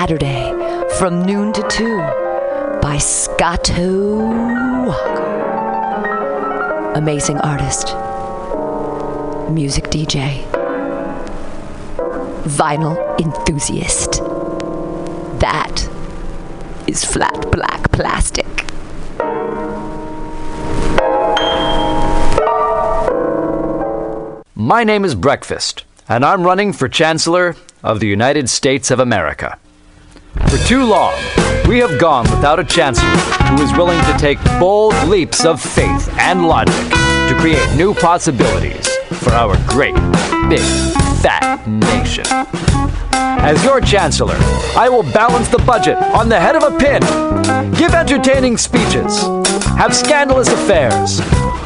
Saturday from noon to 2 by Scotto Walker. Amazing artist, music DJ, vinyl enthusiast. That is Flat Black Plastic. My name is Breakfast, and I'm running for Chancellor of the United States of America. For too long, we have gone without a Chancellor who is willing to take bold leaps of faith and logic to create new possibilities for our great, big, fat nation. As your Chancellor, I will balance the budget on the head of a pin, give entertaining speeches, have scandalous affairs,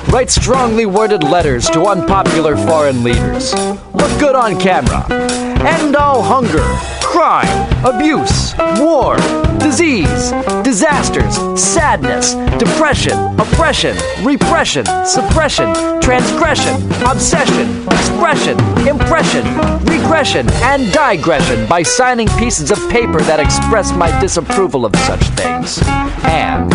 write strongly worded letters to unpopular foreign leaders, look good on camera, end all hunger, crime, abuse, war, disease, disasters, sadness, depression, oppression, repression, suppression, transgression, obsession, expression, impression, regression, and digression by signing pieces of paper that express my disapproval of such things, and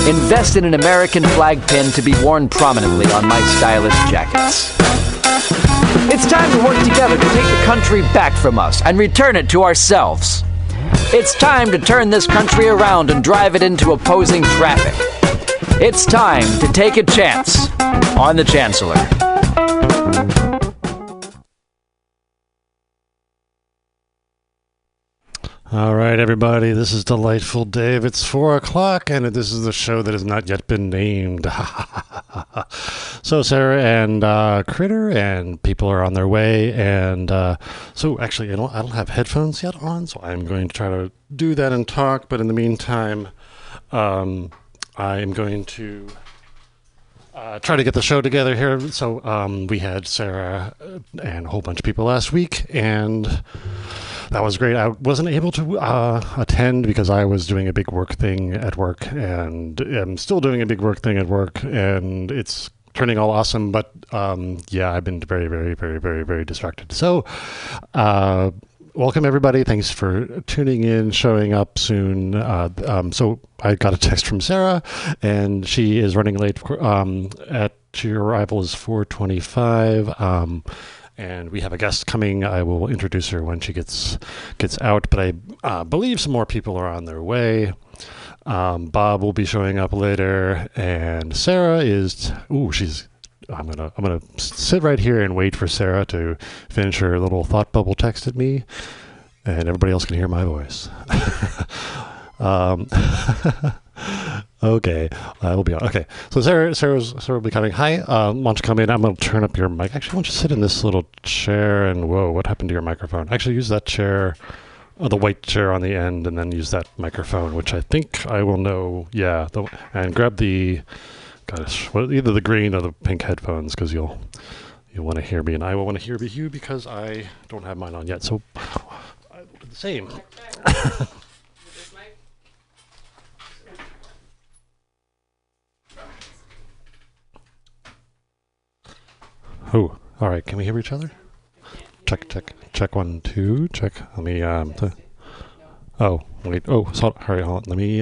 invest in an American flag pin to be worn prominently on my stylish jackets. It's time to work together to take the country back from us and return it to ourselves. It's time to turn this country around and drive it into opposing traffic. It's time to take a chance on the Chancellor. All right, everybody, this is Delightful Dave. It's 4 o'clock, and this is the show that has not yet been named. So Sarah and Critter and people are on their way, and so actually I don't have headphones yet on, so I'm going to try to do that and talk, but in the meantime, I am going to try to get the show together here. So we had Sarah and a whole bunch of people last week, and that was great. I wasn't able to attend because I was doing a big work thing at work, and I'm still doing a big work thing at work, and it's turning all awesome. But yeah, I've been very, very, very, very, very distracted. So welcome, everybody. Thanks for tuning in, showing up soon. So I got a text from Sarah, and she is running late. Your arrival is 4:25. And we have a guest coming. I will introduce her when she gets out, but I believe some more people are on their way. Bob will be showing up later, and Sarah is. I'm gonna sit right here and wait for Sarah to finish her little thought bubble text at me, and everybody else can hear my voice. Okay, we'll be on. Okay, so Sarah will be coming. Hi, why don't you come in? I'm going to turn up your mic. Actually, why don't you sit in this little chair, and whoa, what happened to your microphone? Actually, use that chair, the white chair on the end, and then use that microphone, which I think I will know. Yeah, and grab the, either the green or the pink headphones, because you'll want to hear me, and I will want to hear you because I don't have mine on yet. So I will do the same. Oh, all right. Can we hear each other? Check 1, 2. Check. Let me. Oh, wait. Oh, sorry. Hold on. Let me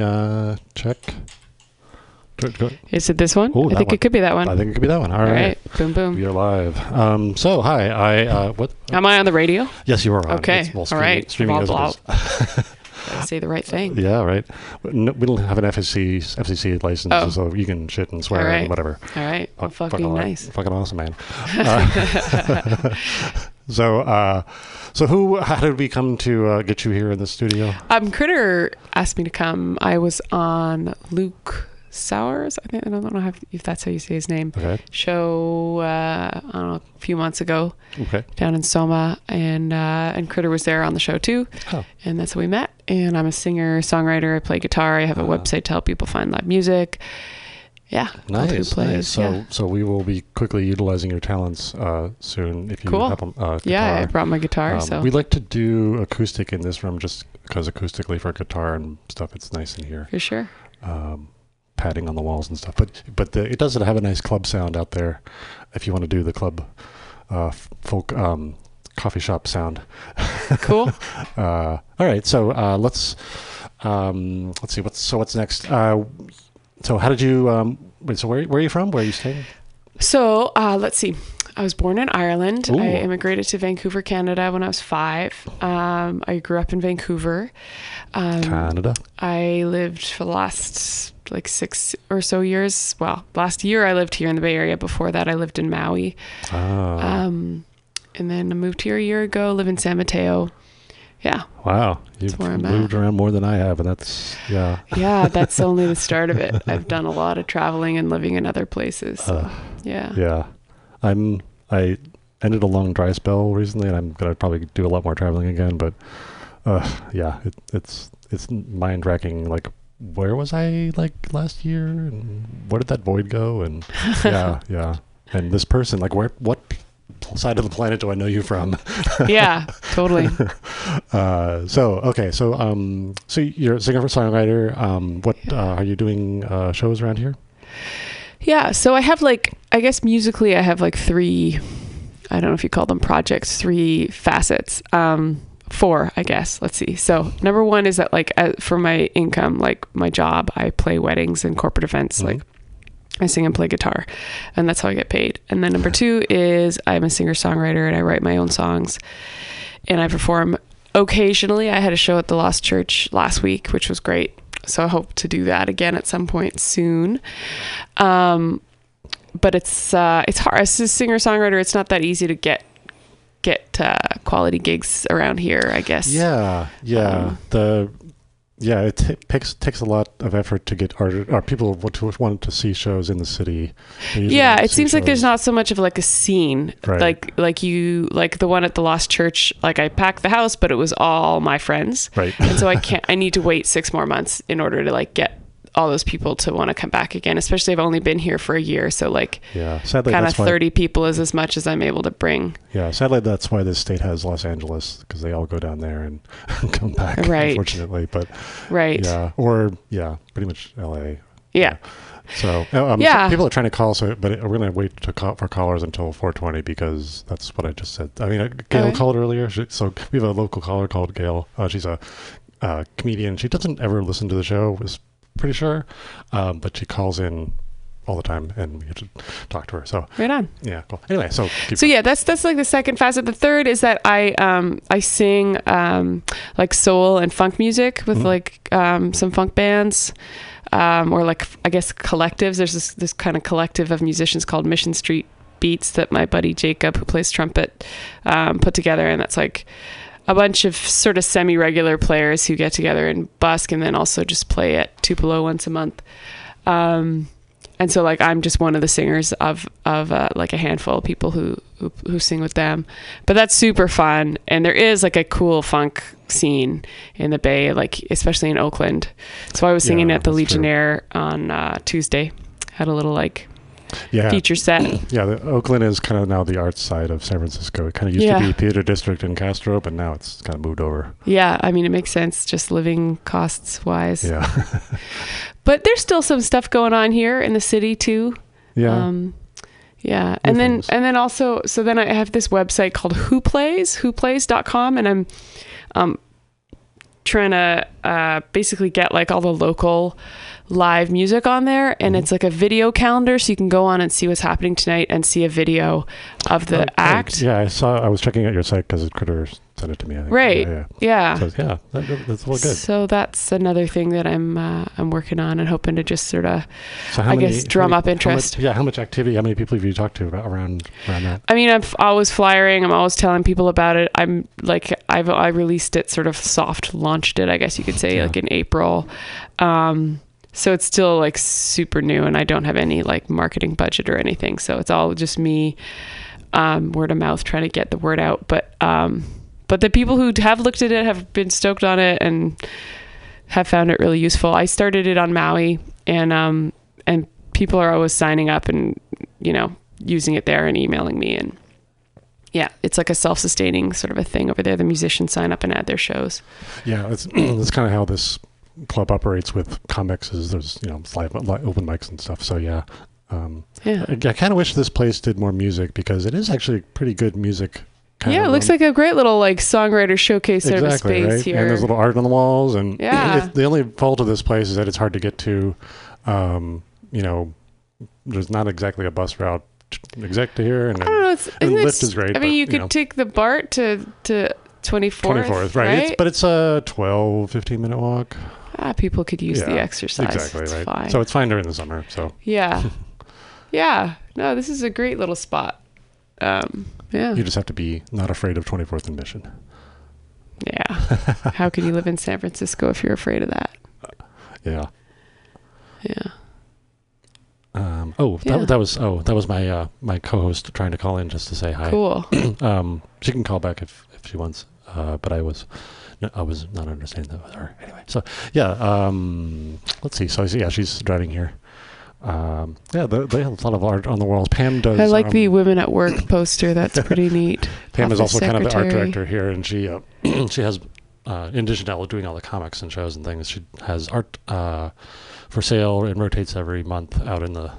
check. Go. Is it this one? Oh, I think it could be that one. I think it could be that one. All right. Boom, boom. We are live. So hi. What? Am I on the radio? Yes, you are on. Okay. All right. Streaming as well. Gotta say the right thing. Yeah, right. No, we don't have an FCC license, so you can shit and swear and whatever. All right. Well, fucking nice. Fucking awesome, man. So how did we come to get you here in the studio? Critter asked me to come. I was on Luke Sowers, I don't know if that's how you say his name. Okay. Show I don't know, a few months ago. Okay. Down in Soma, and Critter was there on the show too. Oh. And that's how we met. And I'm a singer, songwriter. I play guitar. I have a website to help people find live music. Yeah. Nice. So we will be quickly utilizing your talents soon if you have guitar. Yeah, I brought my guitar. So we like to do acoustic in this room just because acoustically for guitar and stuff, it's nice in here. For sure. Padding on the walls and stuff, but it does have a nice club sound out there if you want to do the club folk coffee shop sound. Cool. All right. So let's see. What's next? So how did you? So where are you from? Where are you staying? So let's see. I was born in Ireland. Ooh. I immigrated to Vancouver, Canada when I was 5. I grew up in Vancouver. Canada. I lived for the last 6 or so years. Well, last year I lived here in the Bay Area. Before that, I lived in Maui. And then I moved here a year ago, live in San Mateo. Yeah. Wow. You've where I'm moved around more than I have, and that's, yeah. Yeah, that's only the start of it. I've done a lot of traveling and living in other places. So, yeah. Yeah. I ended a long dry spell recently, and I'm going to probably do a lot more traveling again, but yeah, it's mind-wracking. Like, where was I last year, and where did that void go? And yeah. And this person, what side of the planet do I know you from? Yeah, totally. So you're a singer-songwriter. What are you doing shows around here? Yeah, so I have I guess musically I have 3, I don't know if you call them projects, 3 facets. 4, I guess. Let's see. So number 1 is that for my income, my job, I play weddings and corporate events. Mm-hmm. I sing and play guitar, and that's how I get paid. And then number 2 is I'm a singer-songwriter and I write my own songs and I perform occasionally. I had a show at the Lost Church last week, which was great. So I hope to do that again at some point soon. But it's hard as a singer-songwriter. It's not that easy to get quality gigs around here, I guess. Yeah. It takes a lot of effort to get people who want to see shows in the city. Yeah, it seems like there's not so much of a scene. Right. Like the one at the Lost Church, I packed the house, but it was all my friends. Right. And so I need to wait 6 more months in order to get all those people to want to come back again, especially I've only been here for a year. So sadly, kind of 30 people is as much as I'm able to bring. Yeah. Sadly, that's why this state has Los Angeles, because they all go down there and come back, right. Unfortunately. But right. Yeah. Or pretty much LA. Yeah. So people are trying to call, but we're going to wait for callers until 4:20 because that's what I just said. I mean, Gail called earlier. So we have a local caller called Gail. She's a comedian. She doesn't ever listen to the show, pretty sure, but she calls in all the time and we get to talk to her. So right on. Yeah, cool. Anyway, so yeah, that's the second facet. The third is that I sing soul and funk music with some funk bands, or I guess collectives. There's this kind of collective of musicians called Mission Street Beats that my buddy Jacob, who plays trumpet, put together, and that's a bunch of sort of semi-regular players who get together and busk and then also just play at Tupelo once a month. And so I'm just one of the singers of a handful of people who sing with them. But that's super fun. And there is a cool funk scene in the Bay, especially in Oakland. So I was singing at the Legionnaire on Tuesday. Had a little feature set. Yeah, Oakland is kind of now the arts side of San Francisco. It kind of used to be theater district in Castro, but now it's kind of moved over. Yeah, I mean, it makes sense just living costs wise. Yeah. But there's still some stuff going on here in the city too. Yeah. Yeah. And then also, so then I have this website called whoplays.com, and I'm trying to basically get all the local live music on there, and it's a video calendar, so you can go on and see what's happening tonight and see a video of the act. Yeah, I was checking out your site because Critter sent it to me, I think. Right. Yeah. So, that's all good. So that's another thing that I'm working on and hoping to just sort of, drum up interest. How much activity, how many people have you talked to around that? I mean, I'm always flyering. I'm always telling people about it. I'm I released it, sort of soft launched it, I guess you could say, in April. So it's still super new, and I don't have any marketing budget or anything. So it's all just me, word of mouth, trying to get the word out. But the people who have looked at it have been stoked on it and have found it really useful. I started it on Maui, and people are always signing up and using it there and emailing me, and yeah, it's a self-sustaining sort of a thing over there. The musicians sign up and add their shows. Yeah, that's kind of how this club operates with comics. Is there's live open mics and stuff. So I kind of wish this place did more music, because it is actually pretty good music kind Yeah, of it looks like a great little like songwriter showcase sort of space right? here. And there's little art on the walls. And Yeah. the only fault of this place is that it's hard to get to. There's not exactly a bus route exact to here. And I don't know. the lift is great. I mean, but, you could take the BART to 24th. 24th, right? But it's a 12, 15-minute walk. People could use the exercise. Exactly, it's right. fine. So it's fine during the summer. So Yeah. Yeah. No, this is a great little spot. Yeah. You just have to be not afraid of 24th and Mission. Yeah. How can you live in San Francisco if you're afraid of that? Yeah. Yeah. That was my co-host trying to call in just to say hi. Cool. She can call back if she wants. But I was not understanding that with her anyway. So yeah. Let's see. So yeah, she's driving here. They have a lot of art on the walls. Pam does. I like the Women at Work poster. That's pretty neat. Pam is also kind of the art secretary. director here, and she she has in addition to doing all the comics and shows and things, she has art for sale and rotates every month out in the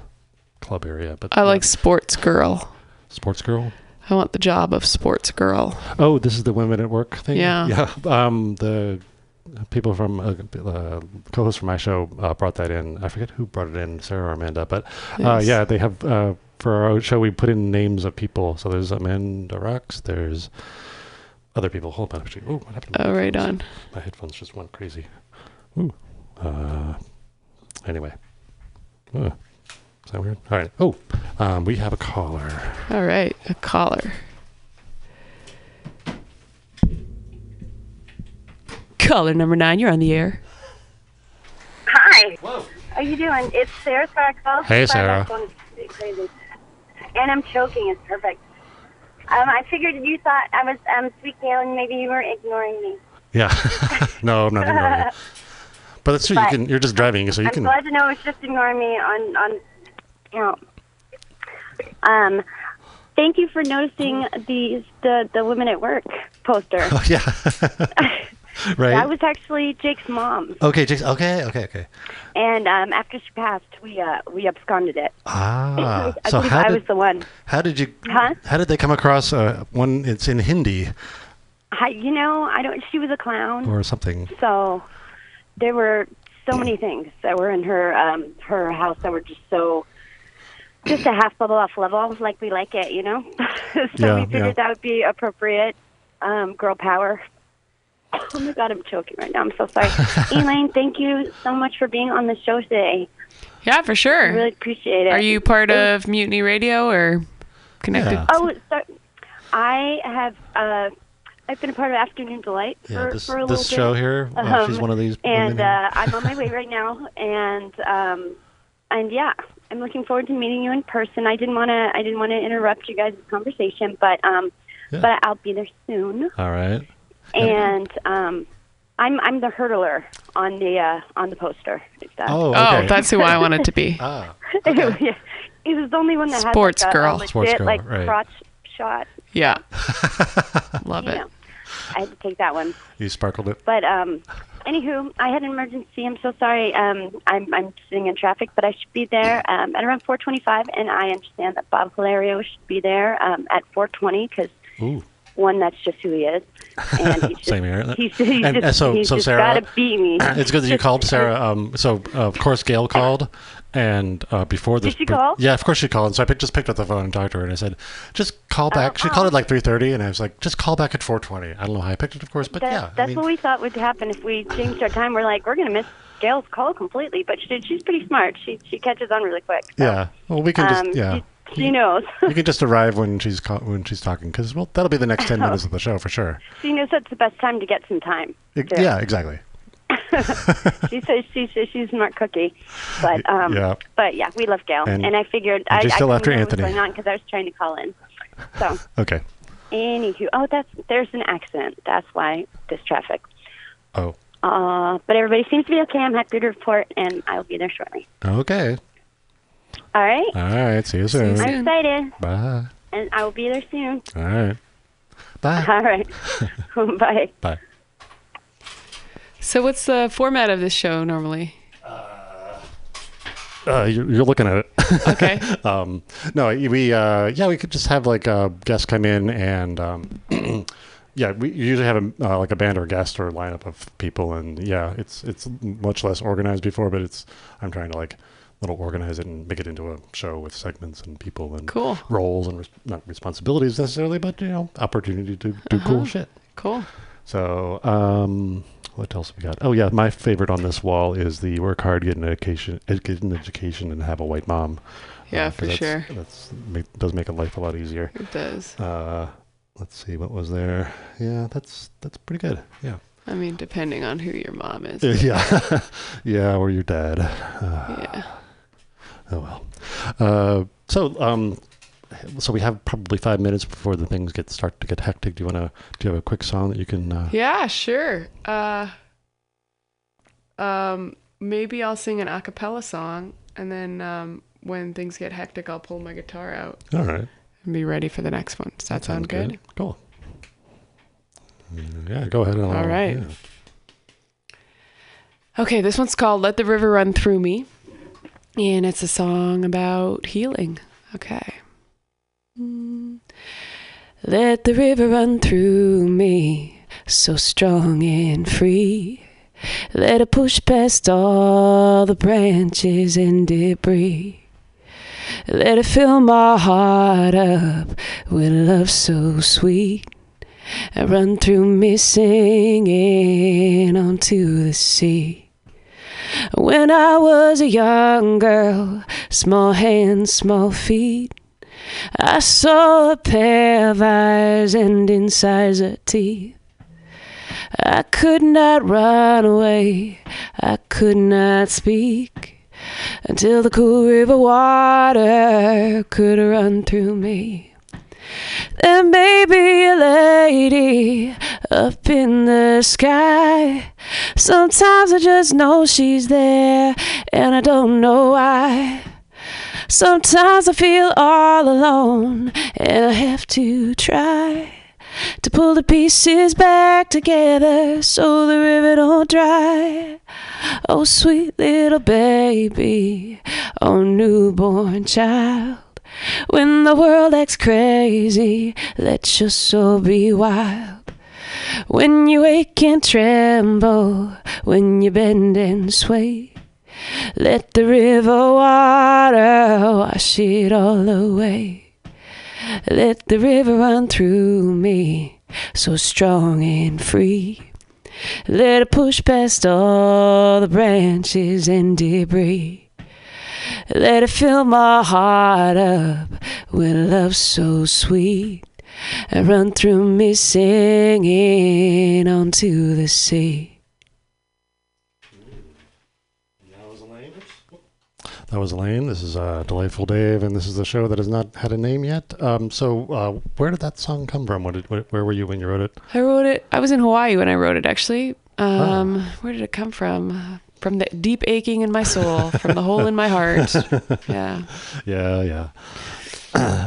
club area. But I like Sports Girl. Sports Girl. I want the job of Sports Girl. Oh, this is the Women at Work thing? Yeah. Yeah. The people from co-hosts from my show brought that in. I forget who brought it in, Sarah or Amanda. But Nice. yeah, they have, for our show, we put in names of people. So there's Amanda Rocks, there's other people. Hold on. Actually. Oh, what happened to my Right headphones? on. My headphones just went crazy. Ooh. Anyway. Is that weird? All right. Oh, we have a caller. All right. A caller. Caller number 9, you're on the air. Hi. Whoa. How you doing? It's Sarah Sarko. Hey, Sarah. Crazy. And I'm choking. It's perfect. I figured you thought I was Sweet Gail and maybe you were ignoring me. Yeah. No, I'm not ignoring you. But that's true. But You're just driving, so you I'm can. glad to know it's just ignoring me on thank you for noticing the Women at Work poster. Oh, yeah. Right. That was actually Jake's mom. Okay, Jake's. Okay. And after she passed, we absconded it. Ah. I So believe I was the one. How did you? Huh? How did they come across one? It's in Hindi I don't. She was a clown. or something. So there were so many things that were in her house that were just a half bubble off level, like we like it, So we figured that would be appropriate. Girl power. Oh my God, I'm choking right now. I'm so sorry. Elaine, thank you so much for being on the show today. Yeah, for sure. I really appreciate it. Are you part of Mutiny Radio or connected? Yeah. Oh, sorry. I have. I've been a part of Afternoon Delight for a little this bit. show here. She's one of these. And women here. I'm on my way right now, and yeah, I'm looking forward to meeting you in person. I didn't want to interrupt you guys' conversation, but I'll be there soon. All right. And I'm the hurdler on the poster. Oh, Oh, okay. that's who I want it to be. Ah. Yeah. It was the only one that Sports had girl. a legit Sports girl, like right. crotch shot. Yeah. Love it. Yeah. I had to take that one. You sparkled it. But anywho, I had an emergency. I'm so sorry. I'm sitting in traffic, but I should be there at around 4:25, and I understand that Bob Hilario should be there at 4:20 because Ooh. one, that's just who he is, and he's just, Same here. He's And, just, so he's just Sarah, gotta beat me. It's good that you called, Sarah. So of course Gail called, and before this. Did she call? Yeah, of course she called. And so I just picked up the phone and talked to her, and I said, "Just call back." She called at like 3:30, and I was like, "Just call back at 4:20." I don't know how I picked it, of course, but yeah. That's what we thought would happen if we changed our time. We're like, we're gonna miss Gail's call completely, but she's pretty smart. She catches on really quick. So, Yeah. Well, we can just She knows. You can just arrive when she's talking, because that'll be the next 10 minutes of the show for sure. She knows that's the best time to get some time. too. Yeah, exactly. She says she's a smart cookie, but But yeah, we love Gail, and I figured I she's still after knew Anthony. what was going on because I was trying to call in. So Okay. anywho, there's an accident. That's why this traffic. Oh. But everybody seems to be okay. I'm happy to report, and I'll be there shortly. Okay. All right. All right. See you soon. I'm excited, Bye. and I will be there soon. All right. Bye. All right. Bye. Bye. So what's the format of this show normally? You're looking at it. Okay. No, we could just have like guests come in and yeah, we usually have like a band or a guest or a lineup of people, and yeah, it's much less organized before, but I'm trying to like little organize it and make it into a show with segments and people and Cool. roles and not responsibilities necessarily, but opportunity to do cool shit. Cool. So what else have we got? Oh yeah, my favorite on this wall is the work hard, get an education, and have a white mom. Yeah, for sure. Does make a life a lot easier. It does. Let's see, what was there? Yeah, that's pretty good. Yeah. I mean, depending on who your mom is. Yeah. Yeah, or your dad. Yeah. Oh well. So we have probably 5 minutes before the things start to get hectic. Do you have a quick song that you can? Yeah, sure. Maybe I'll sing an a cappella song, and then when things get hectic, I'll pull my guitar out. All right. And be ready for the next one. Does that sound good? Cool. Yeah, go ahead. All right. Yeah. Okay, this one's called "Let the River Run Through Me," and it's a song about healing. Okay. Let the river run through me, so strong and free. Let it push past all the branches and debris. Let it fill my heart up with love so sweet, and run through me singing onto the sea. When I was a young girl, small hands, small feet, I saw a pair of eyes and incisor teeth. I could not run away, I could not speak, until the cool river water could run through me. There may be a lady up in the sky. Sometimes I just know she's there, and I don't know why. Sometimes I feel all alone, and I have to try to pull the pieces back together so the river don't dry. Oh, sweet little baby, oh, newborn child, when the world acts crazy, let your soul be wild. When you wake and tremble, when you bend and sway, let the river water wash it all away. Let the river run through me, so strong and free. Let it push past all the branches and debris. Let it fill my heart up with love so sweet, and run through me singing onto the sea. That was Elaine. This is Delightful Dave, and this is the show that has not had a name yet. So where did that song come from? Where were you when you wrote it? I was in Hawaii when I wrote it, actually. Where did it come from? From the deep aching in my soul, from the hole in my heart. Yeah. Yeah.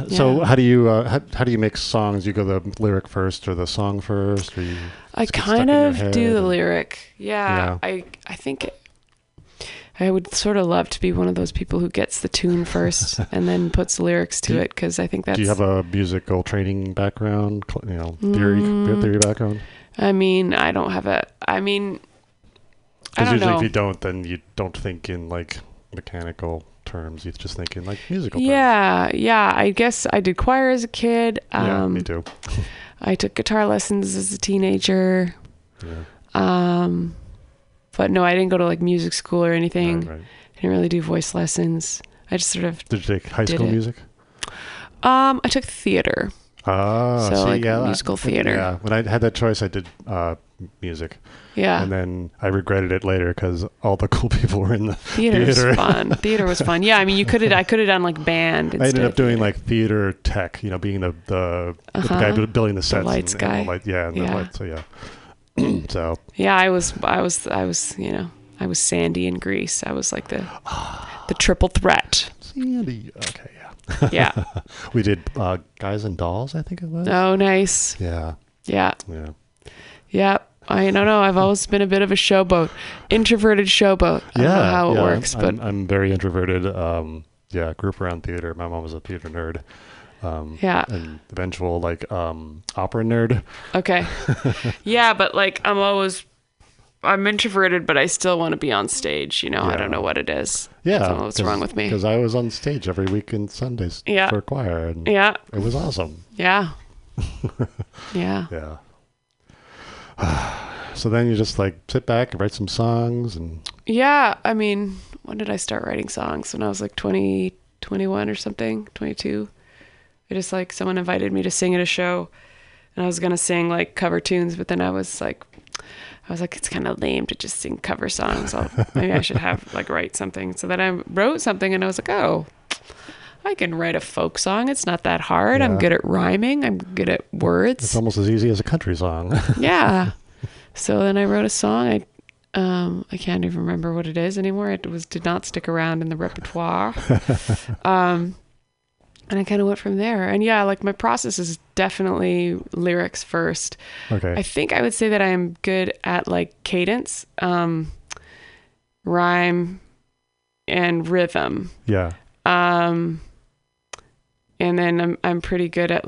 So how do you make songs? You go the lyric first or the song first, or you? I kind of do the lyric. Yeah. I think I would sort of love to be one of those people who gets the tune first and then puts lyrics to it, because I think that's... Do you have a musical training background, theory background? I mean, I don't have a... I mean, I don't know. Usually if you don't, then you don't think in like mechanical terms. You just think in like musical terms. Yeah. I guess I did choir as a kid. Yeah, me too. I took guitar lessons as a teenager. Yeah. But no, I didn't go to like music school or anything. Right. I didn't really do voice lessons. I just sort of Did you take high school music? I took theater. Musical theater. Yeah, when I had that choice, I did music. Yeah. And then I regretted it later because all the cool people were in the theater. Theater Was fun. Theater was fun. Yeah, I mean, I could have done like band instead. I ended up doing like theater tech, being the guy building the sets. The lights guy. And the lights, so yeah. So yeah, I was Sandy in Grease. I was like the triple threat. Sandy, okay, yeah. Yeah. We did Guys and Dolls, I think it was. Oh, nice. Yeah. Yeah. Yeah. Yeah. I don't know. I've always been a bit of a showboat, introverted showboat. I don't know how it works, but I'm very introverted. Grew up around theater. My mom was a theater nerd. And eventual opera nerd. Okay. Yeah, but like I'm introverted, but I still want to be on stage. I don't know what it is. Yeah, I don't know what's wrong with me. Because I was on stage every weekend Sundays for choir, and it was awesome. Yeah. Yeah. Yeah. So then you just sit back and write some songs and. Yeah, I mean, when did I start writing songs? When I was 20, 21 or something, 22. I just someone invited me to sing at a show, and I was gonna sing cover tunes, but then I was like, it's kind of lame to just sing cover songs. Maybe I should have write something. So then I wrote something, and I was like, oh, I can write a folk song. It's not that hard. Yeah. I'm good at rhyming. I'm good at words. It's almost as easy as a country song. Yeah. So then I wrote a song. I can't even remember what it is anymore. It did not stick around in the repertoire. And I kind of went from there. And yeah, my process is definitely lyrics first. Okay. I think I would say that I am good at cadence, rhyme, and rhythm. Yeah. And then I'm pretty good at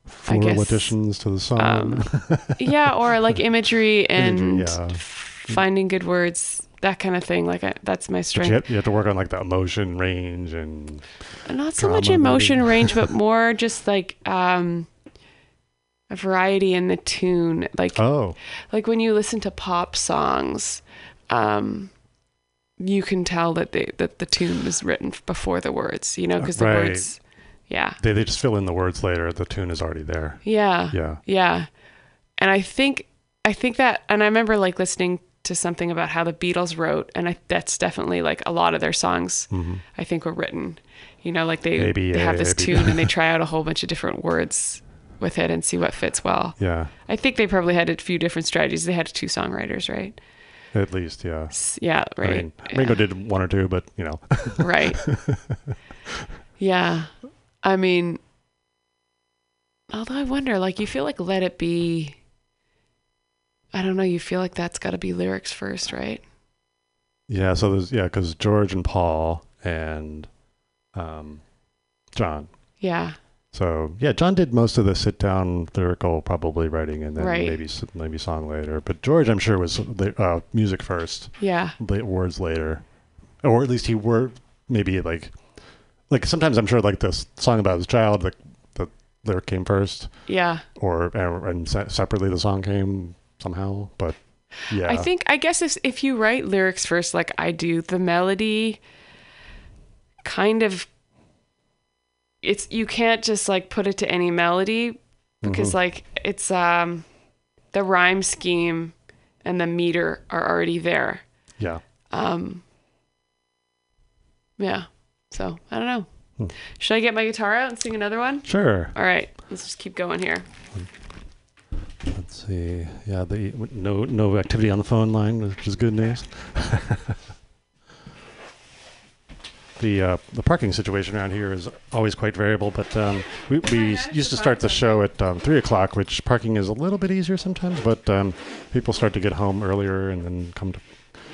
floral additions to the song. or imagery and finding good words. That kind of thing, that's my strength. You have to work on the emotion range and not so much emotion range, but more just a variety in the tune. When you listen to pop songs, you can tell that the tune was written before the words. Because the words, they just fill in the words later. The tune is already there. Yeah. And I think that, and I remember listening to something about how the Beatles wrote, and that's definitely a lot of their songs I think were written, they have this tune and they try out a whole bunch of different words with it and see what fits well. Yeah. I think they probably had a few different strategies. They had 2 songwriters, right? At least, yeah. Yeah, right. I mean, Ringo did 1 or 2, but Right. Yeah. I mean, although I wonder, you feel Let It Be, I don't know, you feel that's got to be lyrics first, right? Yeah, so because George and Paul and John. Yeah. So, John did most of the sit-down lyrical probably writing, and then maybe song later. But George, I'm sure, was music first. Yeah. Words later. Or at least he maybe sometimes I'm sure this song about his child, the lyric came first. Yeah. And separately the song came somehow, but yeah. I guess if you write lyrics first, like I do, the melody kind of, you can't just put it to any melody because it's the rhyme scheme and the meter are already there. Yeah. Yeah. So I don't know. Should I get my guitar out and sing another one? Sure. All right. Let's just keep going here. Let's see. Yeah, no activity on the phone line, which is good news. The parking situation around here is always quite variable, but we used to start the show at 3 o'clock, which parking is a little bit easier sometimes, but people start to get home earlier and then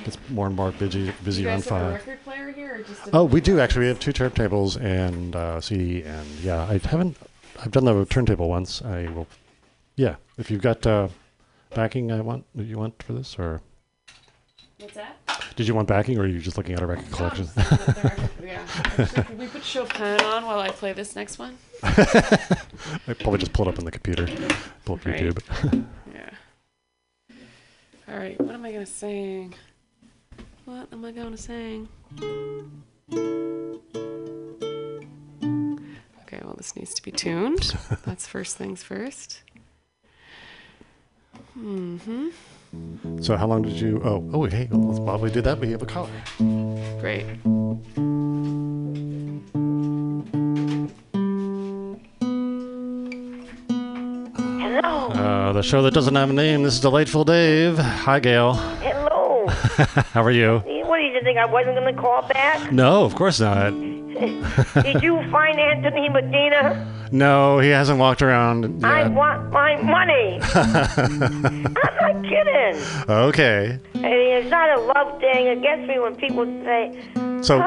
gets more and more busy around 5. Do you guys have a record player here? Or just we do actually. We have 2 turntables and CD, and I've done the turntable once. I will. Yeah, if you've got backing, you want for this, or what's that? Did you want backing, or are you just looking at a record collection? Yeah. Actually, can we put Chopin on while I play this next one? I probably just pull it up on the computer, pull up YouTube. Yeah. All right. What am I gonna sing? Okay. Well, this needs to be tuned. That's first things first. So how long did you... hey, while we do that, we have a caller. Great. Hello. The show that doesn't have a name. This is Delightful Dave. Hi, Gail. Hello. How are you? What, did you think I wasn't going to call back? No, of course not. Did you find Anthony Medina? No, he hasn't walked around I yet. want my money. I'm not kidding. Okay. I mean, it's not a love thing. It gets me when people say, So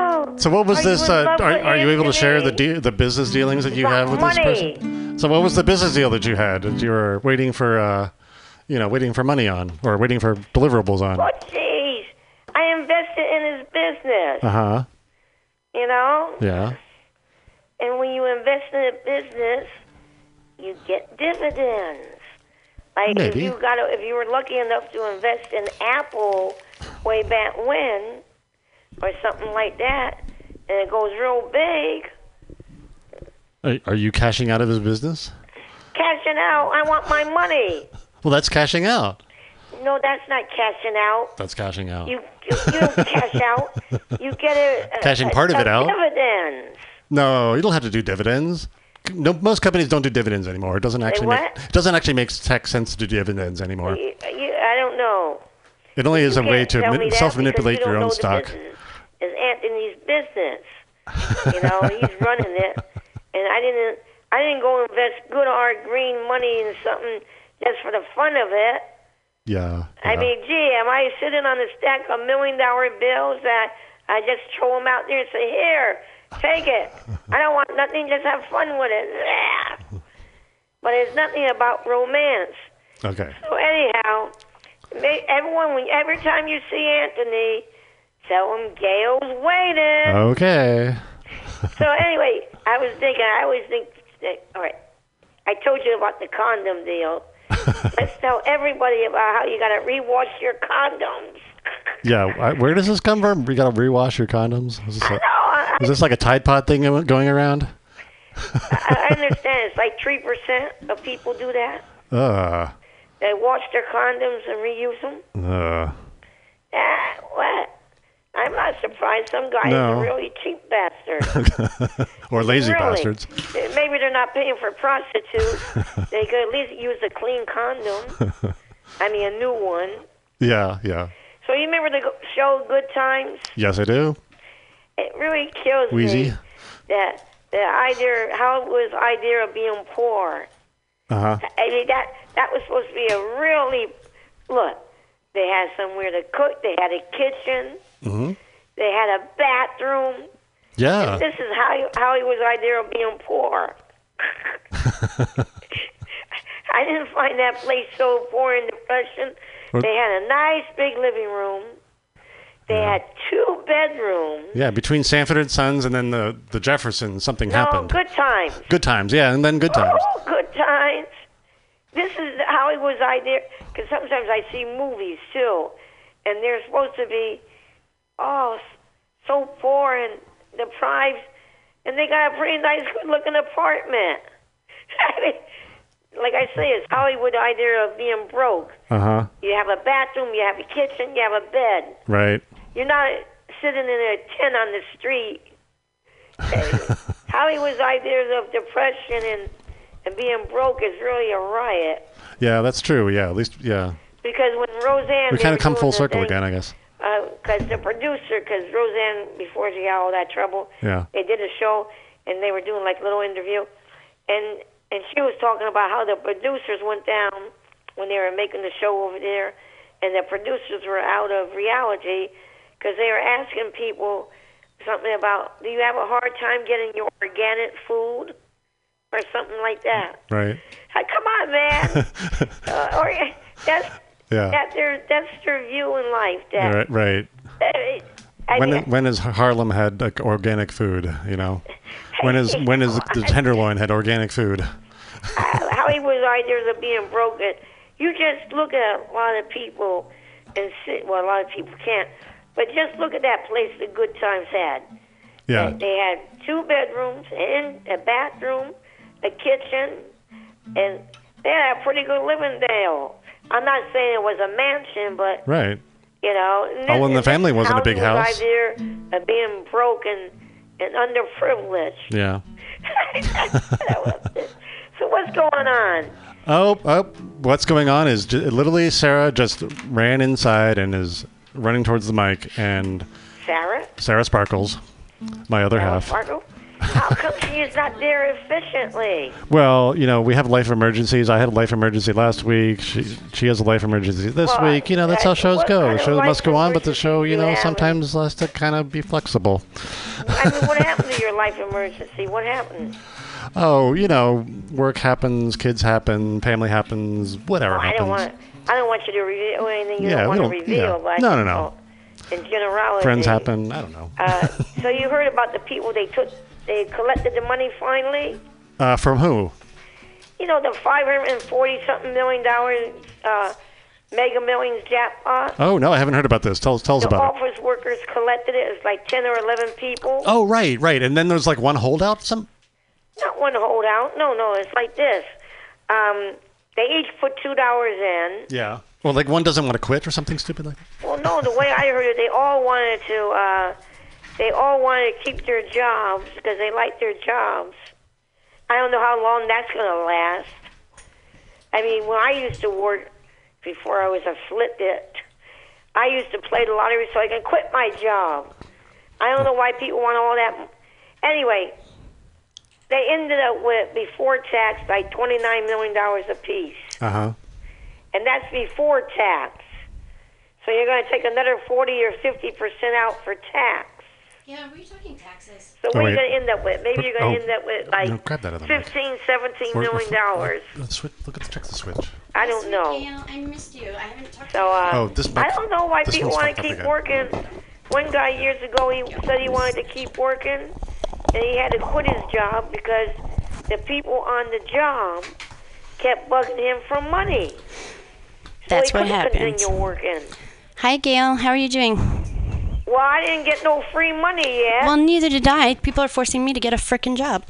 what was are you this? in love with Are you able to share Anthony? the business dealings that you About have with money. this person? So what was the business deal that you had? That you were waiting for, waiting for money on, or waiting for deliverables on? oh, jeez. I invested in his business. Uh-huh. You know? Yeah. And when you invest in a business, you get dividends. Like Maybe. if you were lucky enough to invest in Apple way back when, or something like that, and it goes real big. Are you cashing out of his business? Cashing out, I want my money. Well, that's cashing out. No, that's not cashing out. That's cashing out. You don't cash out. You get Cashing part of it out. Dividends. No, you don't have to do dividends. No, most companies don't do dividends anymore. It doesn't actually what? make tech sense to do dividends anymore. I don't know. It only is a You way can't tell me to that self-manipulate because you your don't own know the stock. business. It's Anthony's business. He's running it, and I didn't go invest good hard green money in something just for the fun of it. Yeah. I mean, gee, am I sitting on a stack of $1 million bills that I just throw them out there and say, here, take it. I don't want nothing, just have fun with it. But it's nothing about romance. Okay. So anyhow, every time you see Anthony, tell him Gail's waiting. Okay. So anyway, I always think, all right, I told you about the condom deal. Let's tell everybody about how you got to rewash your condoms. Yeah. Where does this come from? You got to rewash your condoms? Is this like a Tide Pod thing going around? I understand. It's like 3% of people do that. They wash their condoms and reuse them. What? I'm not surprised. Some guys are really cheap bastards. Or lazy bastards. Maybe they're not paying for prostitutes. They could at least use a clean condom. I mean, a new one. Yeah. So you remember the show Good Times? Yes, I do. It really kills Wheezy. me that the idea, how it was the idea of being poor. Uh-huh. I mean, that was supposed to be a really, look, they had somewhere to cook, they had a kitchen, they had a bathroom. Yeah. And this is how he was idea of being poor. I didn't find that place so poor in depression. They had a nice big living room. They had 2 bedrooms. Yeah, between Sanford and Sons and then the Jeffersons, something happened. Good Times. Good Times, yeah, and then Good Times. Oh, Good Times. This is Hollywood's idea, because sometimes I see movies, too, and they're supposed to be, so poor and deprived, and they got a pretty nice, good-looking apartment. I mean, like I say, it's Hollywood idea of being broke. Uh-huh. You have a bathroom, you have a kitchen, you have a bed. Right. You're not sitting in a tent on the street. Hollywood's ideas of depression and being broke is really a riot. Yeah, that's true. Yeah, at least, yeah. Because when Roseanne... We kind of come full circle again, I guess. Because the producer, because Roseanne, before she got all that trouble, they did a show, and they were doing like a little interview, and she was talking about how the producers went down when they were making the show over there, and the producers were out of reality because they were asking people something about, do you have a hard time getting your organic food? Or something like that. Right. Come on, man. That's their view in life. Right. When has Harlem had like organic food? You know, when is the Tenderloin had organic food? Hollywood's ideas of being broken. You just look at a lot of people and a lot of people can't. But just look at that place the Good Times had. Yeah. They had 2 bedrooms and a bathroom, a kitchen, and they had a pretty good living there. I'm not saying it was a mansion, but right. You know, and the family wasn't a big house. Idea of being broke and underprivileged. Yeah. So what's going on? What's going on is literally Sarah just ran inside and is running towards the mic, and Sarah Sparkles. My other half. Fargo? How come she is not there efficiently? Well, we have life emergencies. I had a life emergency last week. She has a life emergency this week. That's how shows go. The show must go on, but the show, sometimes has to kind of be flexible. I mean, what happened to your life emergency? What happened? Oh, work happens, kids happen, family happens, whatever happens. I don't want you to reveal anything you don't want to reveal. But No. In generality. Friends happen. I don't know. So you heard about the people they collected the money finally? From who? The $540-something million Mega Millions jackpot. Oh, no, I haven't heard about this. Tell us about it. The office workers collected it. It's like 10 or 11 people. Oh, right. And then there's like one holdout? Not one holdout. No, it's like this. They each put $2 in. Yeah. Well, like one doesn't want to quit or something stupid like that? Well, no, the way I heard it, they all wanted to keep their jobs because they like their jobs. I don't know how long that's going to last. I mean, when I used to work before I was a slit bit, I used to play the lottery so I can quit my job. I don't know why people want all that. Anyway, they ended up with, before tax, like $29 million apiece. Uh-huh. And that's before tax. So you're going to take another 40 or 50% out for tax. Yeah, what are you talking taxes? So what are you going to end up with? Maybe you're going to end up with like grab that other $15, $17 million. Look at check the switch. I don't know. Gail, I missed you. I haven't talked to you. I don't know why people want to keep working. One guy years ago, he said he wanted to keep working, and he had to quit his job because the people on the job kept bugging him for money. So that's what happens. Continue working. Hi, Gail. How are you doing? Well, I didn't get no free money yet. Well, neither did I. People are forcing me to get a frickin' job.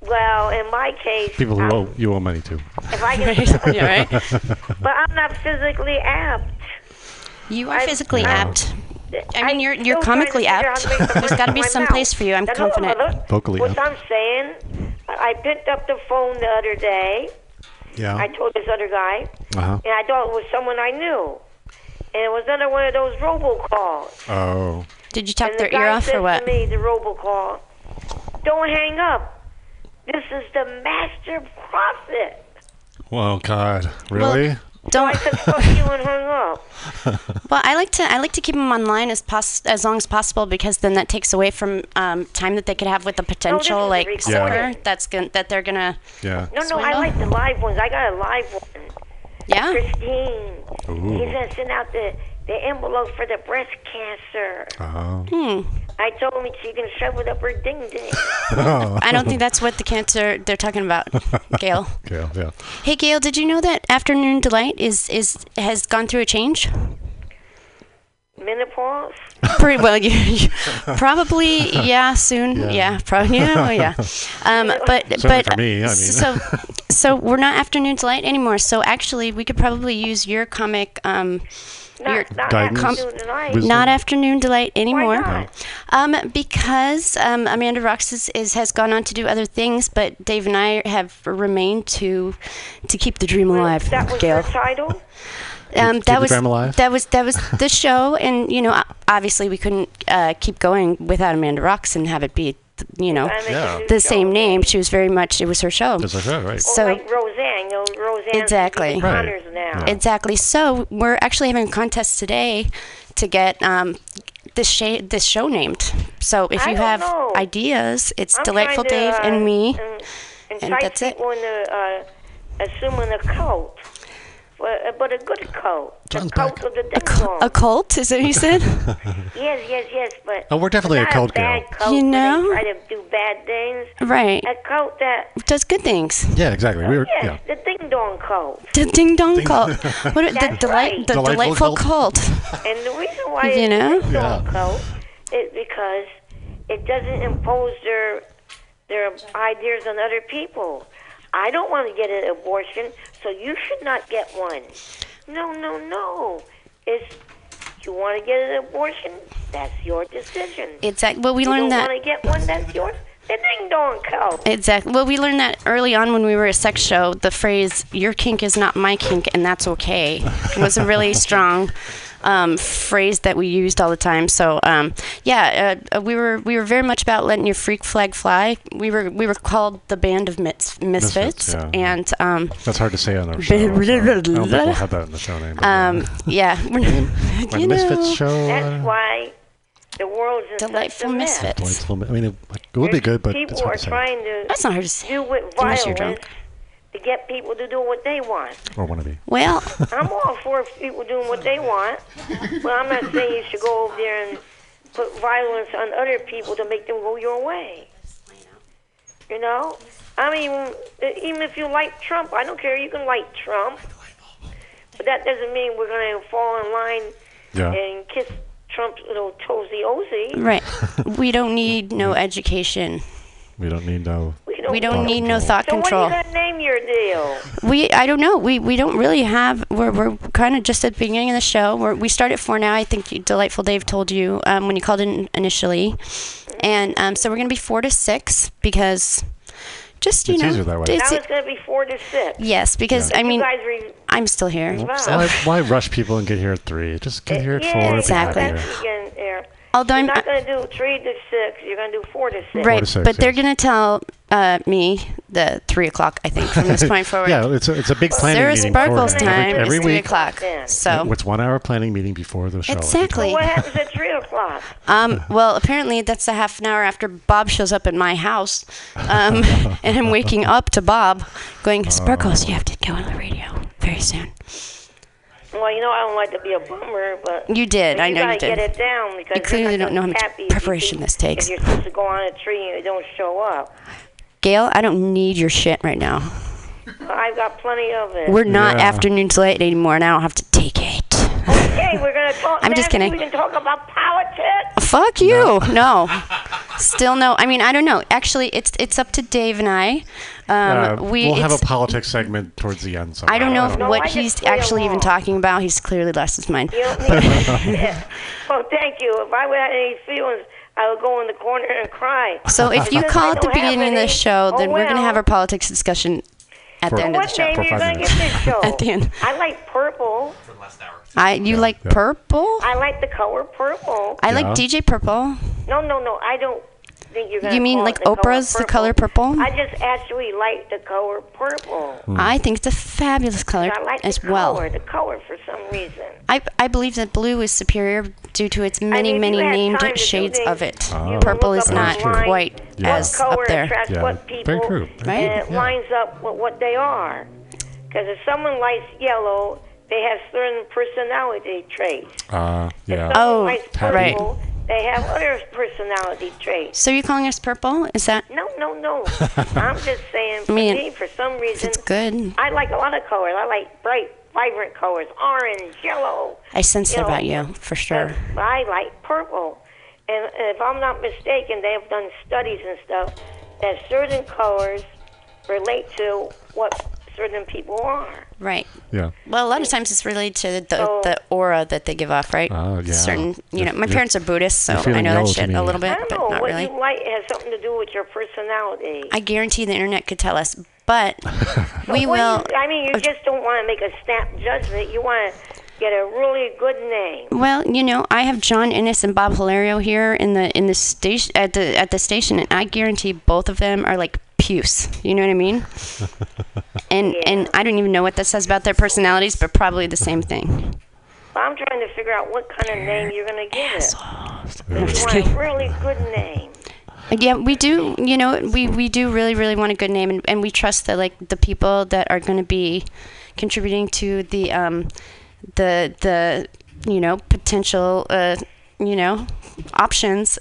Well, in my case... People who you owe money to. If I can... Yeah, right? But I'm not physically apt. You are physically apt. I mean, you're comically apt. There's got to be some place for you. I'm confident. Vocally what I'm saying, I picked up the phone the other day. Yeah. I told this other guy. Uh-huh. And I thought it was someone I knew. And it was another one of those robocalls. Oh. Did you talk their ear off or what? And the guy said to me, the robocall, don't hang up. This is the master prophet. Well, God, really? Well, don't. So I said, fuck you, and hung up. Well, I like to keep them online as long as possible because then that takes away from time that they could have with the potential sucker that they're gonna. Yeah. No, I like the live ones. I got a live one. Yeah. Christine. Ooh. He's gonna send out the envelope for the breast cancer. Oh. I told him she can shove it up her ding ding. I don't think that's what the cancer they're talking about, Gail. Gail, yeah. Hey, Gail, did you know that Afternoon Delight has gone through a change? Menopause? Pretty well, you probably soon. Yeah, probably yeah. But for me, I mean. so we're not Afternoon Delight anymore. So actually, we could probably use your comic. Not Afternoon Delight anymore. Why not? Because Amanda Rocks has gone on to do other things, but Dave and I have remained to keep the dream alive. That was Gail. your title? That was the show, and obviously we couldn't keep going without Amanda Rocks and have it be the same name. She was very much, it was her show. It's her show, right. So like Roseanne, Roseanne exactly. Honors now. Yeah. Exactly. So we're actually having a contest today to get this show named. So if you have ideas, it's Delightful Dave and me, and that's it. Assuming a cult. But a good cult. A cult of the ding-dong. A cult? Is that what you said? Yes. But we're definitely a cult, Gail. Cult they try to do bad things. Right. A cult that does good things. Yeah, exactly. The ding-dong cult. The ding-dong cult. The delightful cult. And the reason why it's a ding-dong cult is because it doesn't impose their ideas on other people. I don't want to get an abortion, so you should not get one. No. You want to get an abortion, that's your decision. Exactly. Well, we learned that. You don't want to get one, that's yours. The ding-dong cow. Exactly. Well, we learned that early on when we were a sex show. The phrase "your kink is not my kink, and that's okay" was a really strong phrase that we used all the time. So, we were very much about letting your freak flag fly. We were called the Band of Misfits, yeah. and that's hard to say on our show. I don't think we'll have that in the show name. Misfits show. That's why. The world's in Delightful Misfits. I mean, it would be good, but people it's hard are to say. trying to That's not hard to say. do with Unless you're violence drunk. to get people to do what they want. Or want to be. Well, I'm all for people doing what they want, but I'm not saying you should go over there and put violence on other people to make them go your way. You know? I mean, even if you like Trump, I don't care. You can like Trump, but that doesn't mean we're going to fall in line and kiss Trump's little toesy-ozy. right. We don't need no education. We don't need no. We don't need no thought control. So what are you gonna name your deal? I don't know. We don't really have. We're kind of just at the beginning of the show. We start at 4 now. I think Delightful Dave told you when you called in initially, and so we're gonna be 4 to 6 because. Just, it's easier that way. Now it's going to be 4 to 6. Yes, because, I mean, I'm still here. So. Why rush people and get here at 3? Just get here at 4. Exactly. Although you're not going to do 3 to 6. You're going to do 4 to 6. Right, but they're going to tell me the 3 o'clock, I think, from this point forward. Yeah, it's a big planning Sarah meeting. Sparkle's time every is 3 week. o'clock. So it's 1 hour planning meeting before the show. Exactly. So what happens at 3 o'clock? Well, apparently that's a half an hour after Bob shows up at my house, and I'm waking up to Bob going, Sparkles, you have to go on the radio very soon. Well, you know, I don't like to be a bummer, but you did. I know you did. Get it down because you clearly don't know how much preparation this takes. If you're supposed to go on a tree and you don't show up. Gail, I don't need your shit right now. I've got plenty of it. We're not afternoon to late anymore, and I don't have to take it. Okay, we're going to talk. I'm just kidding. We can talk about politics. Fuck you. No. Still no. I mean, I don't know. Actually, it's up to Dave and I. We'll have a politics segment towards the end. I don't know what he's actually even talking about. He's clearly lost his mind. Well, thank you. If I would have any feelings, I would go in the corner and cry. So if you call at the beginning of the show, then we're going to have our politics discussion at the end of the show. What name are you going to get this show? At the end. I like purple. For the last hour. You like purple? I like the color purple. I like DJ Purple. No, I don't think you're going to. You mean like Oprah's The Color Purple? I just actually like the color purple. I think it's a fabulous color I like as the well. The color for some reason. I believe that blue is superior due to its many named shades of it. Purple is not quite as up there. Attracts what people, very true. Right? And it lines up with what they are. Because if someone likes yellow, they have certain personality traits. Yeah. Oh, likes purple, right. They have other personality traits. So you're calling us purple? Is that? No. I'm just saying, for me, for some reason, it's good. I like a lot of colors. I like bright, vibrant colors, orange, yellow. I sense that about you, for sure. But I like purple. And if I'm not mistaken, they have done studies and stuff that certain colors relate to what certain people are. Right. Yeah. Well, a lot of times it's related to the aura that they give off, right? Oh, yeah. Certain, my parents are Buddhists, so I know that shit a little bit, but not what really. What you like has something to do with your personality. I guarantee the internet could tell us, but we will. You just don't want to make a snap judgment. You want to get a really good name. Well, I have John Innes and Bob Hilario here in the station at the station, and I guarantee both of them are like puce. You know what I mean? And I don't even know what that says about their personalities, but probably the same thing. Well, I'm trying to figure out what kind of name you're going to give it. No, you want a really good name. Yeah, we do. We do really, really want a good name, and we trust that the people that are going to be contributing to the potential options.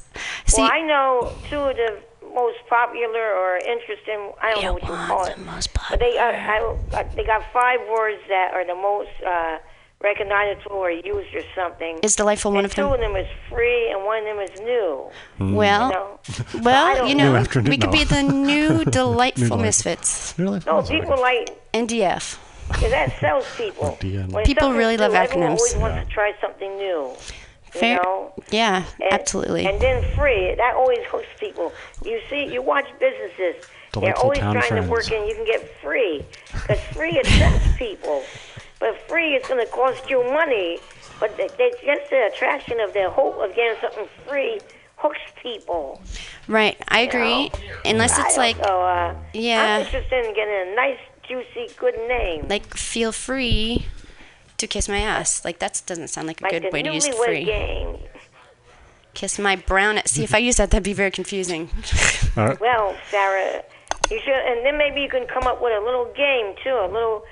Well, I know two of the most popular or interesting, I don't know what you call it. But they got 5 words that are the most recognizable or used or something. Is Delightful one of them? 2 of them is free and 1 of them is new. Well, we could be the new Delightful Misfits. No, people like NDF. Because that sells people. People really love acronyms. Everyone always wants to try something new. Fair. You know? Yeah, absolutely. And then free. That always hooks people. You watch businesses. They're always trying to work in. You can get free. Because free attracts people. But free is going to cost you money. But just the attraction of their hope of getting something free hooks people. Right, I agree. Unless it's like, yeah. I'm interested in getting a nice, juicy, good name. Like, feel free to kiss my ass. Like, that doesn't sound like a good way to use free. Game. Kiss my brown ass. See, if I use that, that'd be very confusing. Well, Sarah, you should, and then maybe you can come up with a little game, too, a little...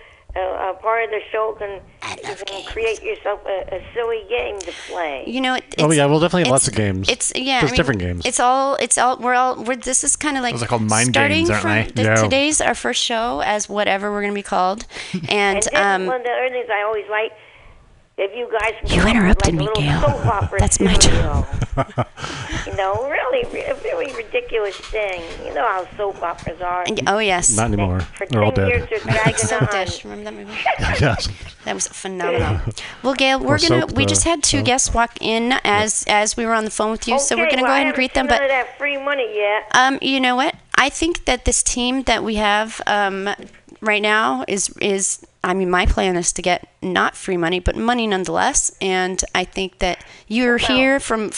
part of the show you can create yourself a silly game to play. You know, we'll definitely have lots of games. There's different games. This is kind of like those are called mind games, aren't they? Today's our first show as whatever we're going to be called, and one of the other things I always like. If you guys you interrupted me, Gail. That's my job. Really ridiculous thing. You know how soap operas are. Oh yes. Not anymore. For They're all 10 years, dead. they're dragging Soap on. Dish. Remember that movie? Yes. That was phenomenal. Well, Gail, we just had two guests walk in as we were on the phone with you, so we're gonna go ahead and greet them. But I haven't that free money yet. You know what? I think that this team that we have right now is. I mean, my plan is to get not free money, but money nonetheless. And I think that you're here from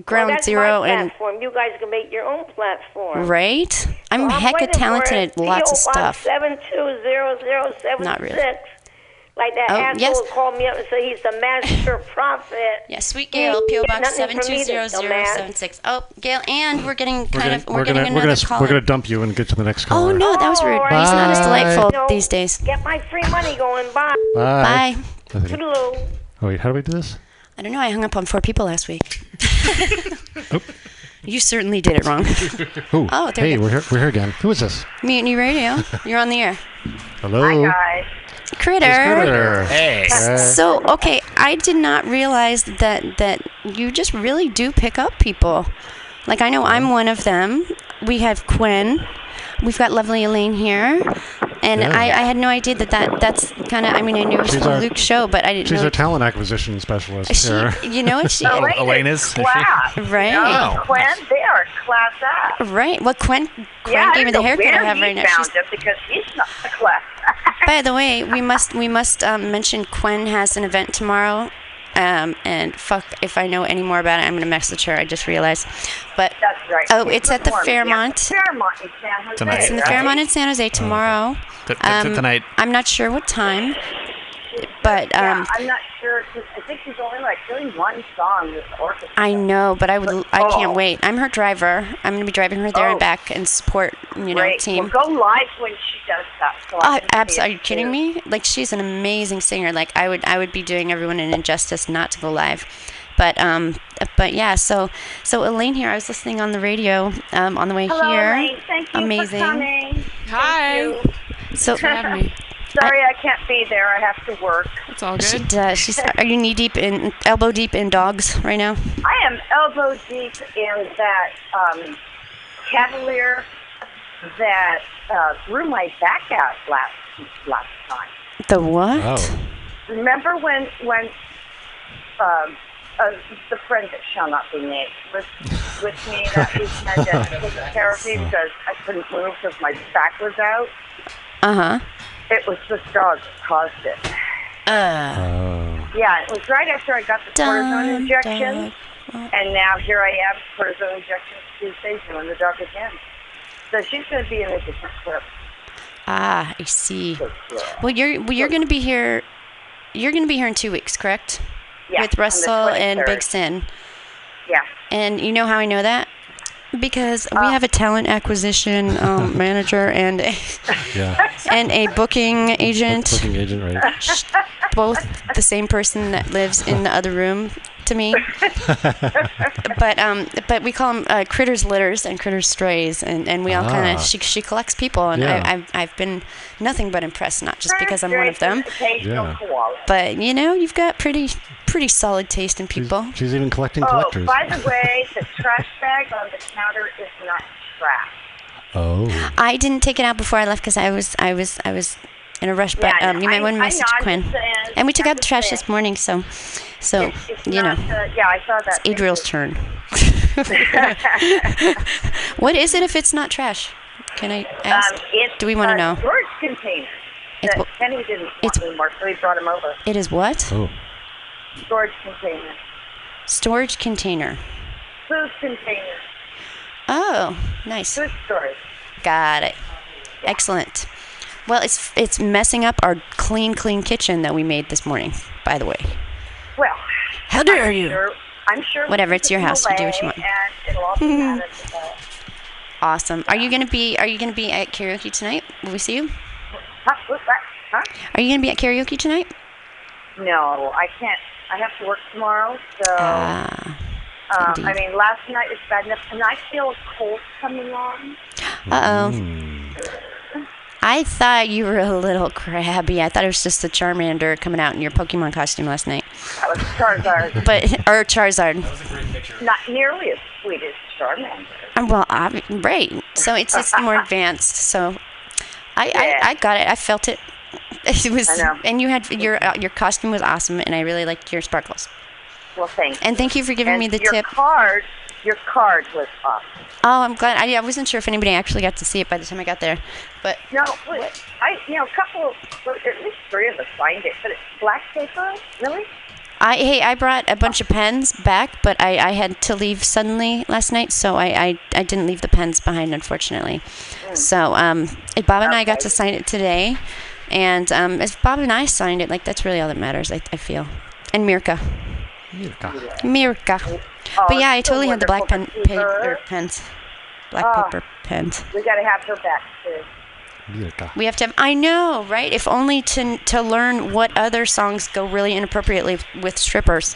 ground zero, and you guys can make your own platform. Right? I'm hecka talented at lots of stuff. 720076. Not really. Like that asshole called me up and said he's the master prophet. Yeah, Sweet Gail, P.O. Box 720076. Oh, Gail, and we're getting another caller. We're gonna dump you and get to the next caller. Oh no, that was rude. He's not as delightful these days. Get my free money going. Bye. Bye. Toodaloo. Oh wait, how do we do this? I don't know. I hung up on 4 people last week. You certainly did it wrong. Oh, hey, we're here again. Who is this? Mutiny Radio. You're on the air. Hello. Hi guys. Critter. Hey. So, okay, I did not realize that you just really do pick up people. Like, I know I'm one of them. We have Quinn. We've got lovely Elaine here. And I had no idea that's kind of, I mean, I knew it was Luke's show, but I didn't know. She's our talent acquisition specialist here. You know what? Elaine is? Right. No, Quinn, they are class act. Right. Well, Quinn gave me the haircut I have right now. Because he's not a class act. By the way, we must mention Quinn has an event tomorrow. And fuck if I know any more about it, I'm gonna message her. I just realized, but that's right. Oh, it's at the Fairmont. Fairmont in San Jose. Tonight, it's in the Fairmont in San Jose tomorrow. Tonight. I'm not sure what time, but I'm not sure. I think he's only doing one song with the orchestra. I know, but I can't wait. I'm her driver. I'm gonna be driving her there and back and support team. Well, go live when she does that. So absolutely. Are you kidding me? Like, she's an amazing singer. Like, I would be doing everyone an injustice not to go live. But yeah. So Elaine here. I was listening on the radio on the way Hello, here. Elaine. Thank you amazing. for coming. Hi. So having me. Sorry, I can't be there. I have to work. It's all good. She does. Are you elbow deep in dogs right now? I am elbow deep in that Cavalier that threw my back out last time. The what? Oh. Remember when the friend that shall not be named was with me that weekend at physical therapy because I couldn't move because my back was out? Uh-huh. It was this dog that caused it. Yeah, it was right after I got the cortisone injection, and now here I am, cortisone injections Tuesday, doing the dog again. So she's going to be in a different clip. Ah, I see. Well, you're going to be here. You're going to be here in 2 weeks, correct? Yeah. With Russell and Big Sin. Yeah. And you know how I know that? Because we have a talent acquisition manager and a booking agent. Booking agent, right? Both the same person that lives in the other room to me. But we call them Critters Litters and Critters Strays, and we all kind of she collects people, and I've been nothing but impressed, not just because I'm one of them, but you've got pretty solid taste in people. She's even collecting collectors. By the way, the trash bag on the counter is not trash. Oh. I didn't take it out before I left because I was in a rush, but you might want to message Quinn. And we took out the trash this morning, so it's you not, know. yeah, I saw that. It's Adriel's turn. What is it if it's not trash? Can I ask? Do we want to know? Storage container. Kenny didn't want anymore, so he brought him over. It is what? Oh. Storage container. Storage container. Food container. Oh, nice. Food storage. Got it. Excellent. Well, it's messing up our clean kitchen that we made this morning, by the way. Well, how dare you? I'm sure. Whatever, it's your house. You do what you want. And it'll all be managed. Awesome. Are you gonna be at karaoke tonight? Will we see you? Huh? Are you gonna be at karaoke tonight? No, I can't. I have to work tomorrow, so. I mean, last night was bad enough, and I feel a cold coming on. I thought you were a little crabby. I thought it was just the Charmander coming out in your Pokemon costume last night. That was Charizard. Charizard. That was a great picture. Not nearly as sweet as Charmander. Well, right. So it's more advanced. So I got it. I felt it. It was, I know. And you had your costume was awesome, and I really liked your sparkles. Well, thanks. And thank you for giving me the tip. Your card was awesome. Oh, I'm glad. I wasn't sure if anybody actually got to see it by the time I got there, but no, a couple, at least 3 of us signed it, but it's black paper, really. I brought a bunch of pens back, but I had to leave suddenly last night, so I didn't leave the pens behind, unfortunately. So Bob and I got to sign it today, and as Bob and I signed it, that's really all that matters, I feel. And Mirka. Oh, but yeah, I totally had the black pens. Black paper pens. We got to have her back too. We have to have. I know, right? If only to learn what other songs go really inappropriately with strippers.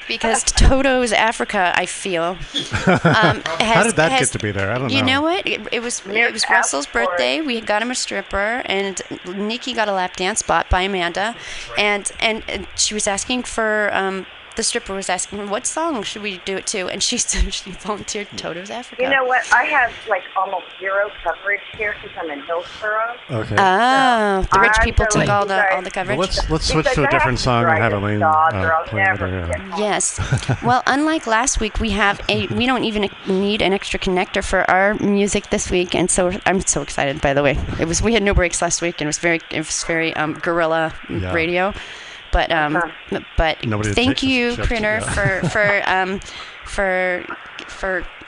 Because Toto's Africa, I feel. How did that get to be there? I don't know. You know what? It was Russell's birthday. We got him a stripper, and Nikki got a lap dance bought by Amanda, and she was asking for. The stripper was asking, what song should we do it to? And she volunteered Toto's Africa. You know what? I have almost zero coverage here because I'm in Hillsborough. Okay. Oh, the rich people took all the coverage. Well, let's switch to a different song and have Elaine play it. Yes. Well, unlike last week, we don't even need an extra connector for our music this week, and so I'm so excited. By the way, we had no breaks last week, and it was very guerrilla radio. But thank you, Critter, for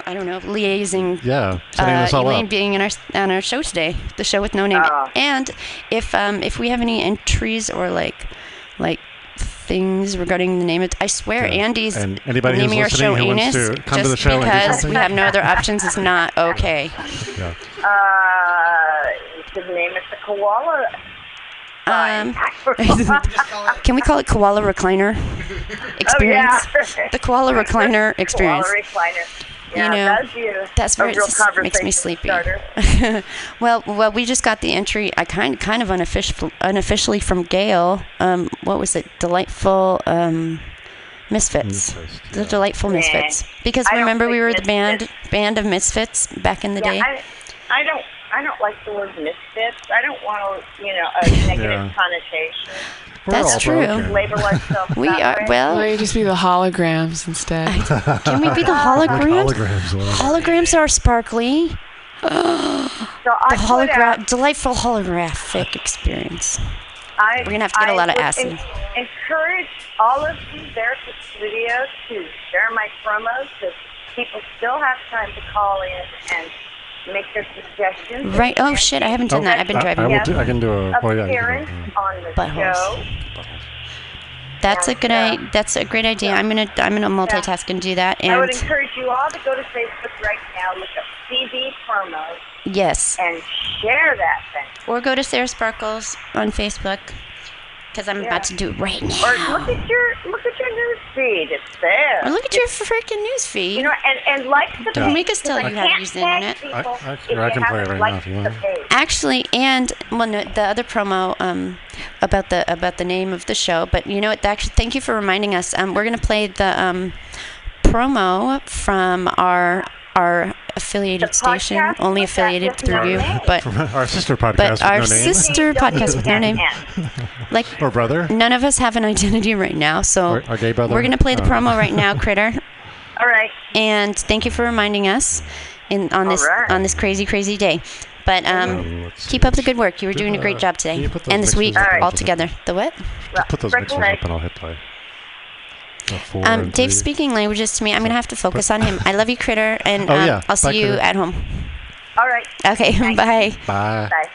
I don't know, liaising. Yeah, setting this all Elaine up. being on our show today, the show with no name. And if we have any entries or like things regarding the name, I swear Andie's naming our show Anus just because we have no other options is not okay. Yeah. You should name it the Koala. Can we call it Koala Recliner Experience? Oh, yeah. The Koala Recliner Experience. Koala Recliner. Yeah, that's very makes me sleepy. well, we just got the entry. I kind of unofficially from Gail. What was it? Delightful Misfits. The Delightful Misfits. Because remember we were the band of Misfits back in the day. I don't like the word misfits. I don't want a negative connotation. That's true. Label ourselves. We are we just be the holograms instead. Can we be the holograms? Holograms are sparkly. Delightful holographic experience. We're gonna have to get a lot of acid. Encourage all of you there at the studio to share my promos, because people still have time to call in and make their suggestions. Right. Oh shit! I haven't done that. I've been driving. I can do a appearance on the show. That's a great idea. I'm gonna multitask and do that. And I would encourage you all to go to Facebook right now, look up CB promos. Yes. And share that thing. Or go to Sarah Sparkles on Facebook, because I'm about to do it right now. Or look at your news feed. It's there. Or look at your freaking news feed. And like the page. Make us tell you how to use the internet. I can play it right now if you want. Actually, the other promo about the name of the show. But you know what? Actually, thank you for reminding us. We're gonna play the promo from our affiliated station, only affiliated through you, but our sister podcast. But our sister podcast with no name. Like or brother. None of us have an identity right now, so our gay brother. We're gonna play the promo right now, Critter. All right. And thank you for reminding us on this crazy day. But keep up the good work. You were doing a great job today, and this week all together. The what? Just put those mixers up, and I'll hit play. Dave's speaking languages to me. I'm gonna have to focus on him. I love you, Critter, and I'll see you at home. All right. Okay. Bye. Bye. Bye.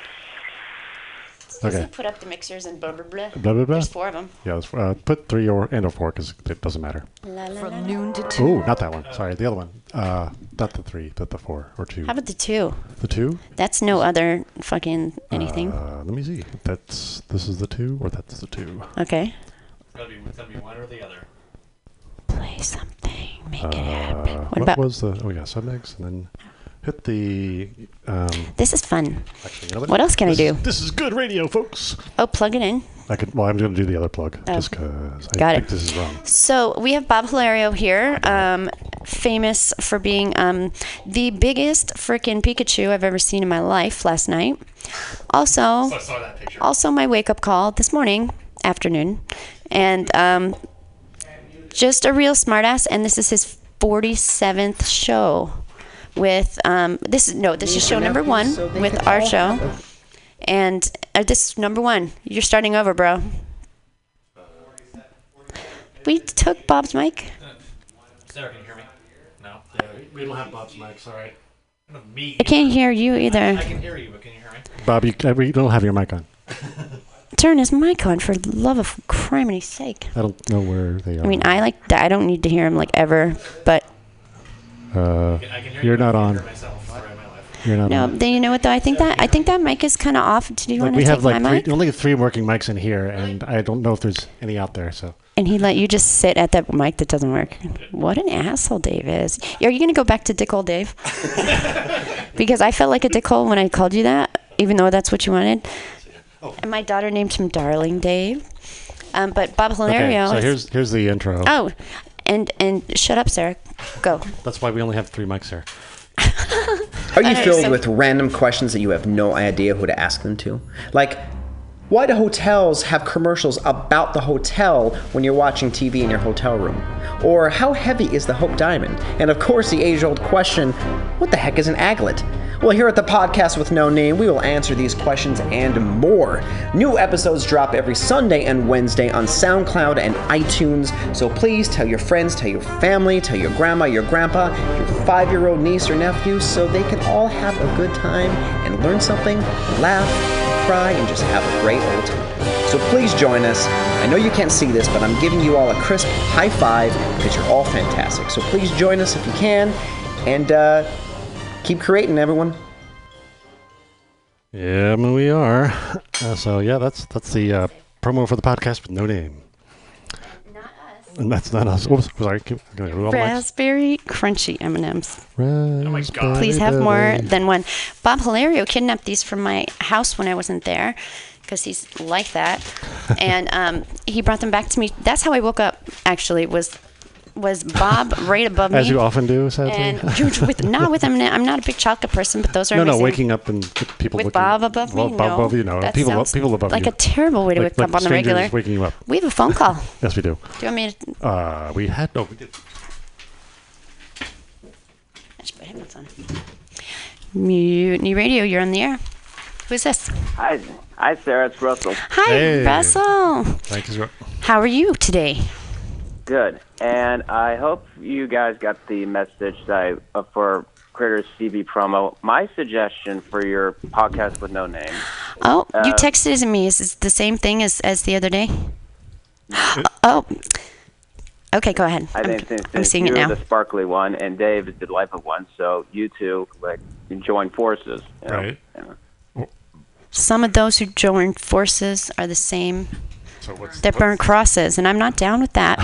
Okay. Put up the mixers and blah blah blah. Blah blah blah. There's 4 of them. Yeah, put 3 and a 4 because it doesn't matter. From noon to 2. Ooh, not that one. Sorry, the other one. Not the 3, but the 4 or 2. How about the 2? The 2? That's no other fucking anything. Let me see. This is the 2 or that's the 2. Okay. It's gotta be one or the other. Play something. Make it happen. What was the? Oh yeah, submix, and then hit the. This is fun. Actually, you know what else can I do? This is good radio, folks. Oh, plug it in. Well, I'm going to do the other plug just because I think this is wrong. So we have Bob Hilario here, famous for being the biggest freaking Pikachu I've ever seen in my life last night. Also, I saw that picture. Also my wake-up call this afternoon, and just a real smartass. And this is his 47th show with this is show number 1 with our show. And this is number 1. You're starting over, bro. We took Bob's mic. Sarah, can you hear me? No. Yeah, we don't have Bob's mic. Sorry. I can't hear you either. I can hear you, but can you hear me? Bob, we don't have your mic on. Turn his mic on, for the love of criminy sake. I don't know where they are. I mean, I don't need to hear him ever, but. You're not on. You're not no, on. Then you know what though? I think that mic is kind of off. Do you want to take my mic? We only have 3 working mics in here, and I don't know if there's any out there. So. And he let you just sit at that mic that doesn't work. What an asshole Dave is. Are you gonna go back to Dickhole Dave? Because I felt like a dickhole when I called you that, even though that's what you wanted. Oh. And my daughter named him Darling Dave. But Bob Hilario. Okay, so here's the intro. Oh, and shut up, Sarah. Go. That's why we only have 3 mics here. Are you filled with random questions that you have no idea who to ask them to? Like, why do hotels have commercials about the hotel when you're watching TV in your hotel room? Or how heavy is the Hope Diamond? And of course the age-old question, what the heck is an aglet? Well, here at the Podcast with No Name, we will answer these questions and more. New episodes drop every Sunday and Wednesday on SoundCloud and iTunes, so please tell your friends, tell your family, tell your grandma, your grandpa, your 5-year-old niece or nephew, so they can all have a good time and learn something, laugh, cry, and just have a great old time. So please join us. I know you can't see this, but I'm giving you all a crisp high five because you're all fantastic. So please join us if you can, and keep creating, everyone. Yeah, we are. So yeah, that's the promo for the Podcast with No Name. Not us. And that's not us. Oops, sorry. Raspberry crunchy M&Ms. Oh my God. Please have more than one. Bob Hilario kidnapped these from my house when I wasn't there, because he's like that. And he brought them back to me. That's how I woke up, actually, was Bob right above me. As you often do, sadly. And not with him. I'm not a big chocolate person, but those are amazing. No, waking up and people with looking. Bob above me. Bob above you, no. People above like you. a terrible way to wake up on the regular. Waking you up. We have a phone call. Yes, we do. Do you want me to? We did. I should put headphones on. Mutiny Radio, you're on the air. Who is this? Hi, Sarah. It's Russell. Hi, hey. Russell. Thank you. How are you today? Good. And I hope you guys got the message that for Critter's CV promo. My suggestion for your Podcast with No Name. Oh, you texted it to me. Is this the same thing as the other day? Oh. Okay, go ahead. I think since I'm seeing it you're now. the sparkly one and Dave is the life of one, so you two join forces. Right. Some of those who join forces are the same. That burn crosses, and I'm not down with that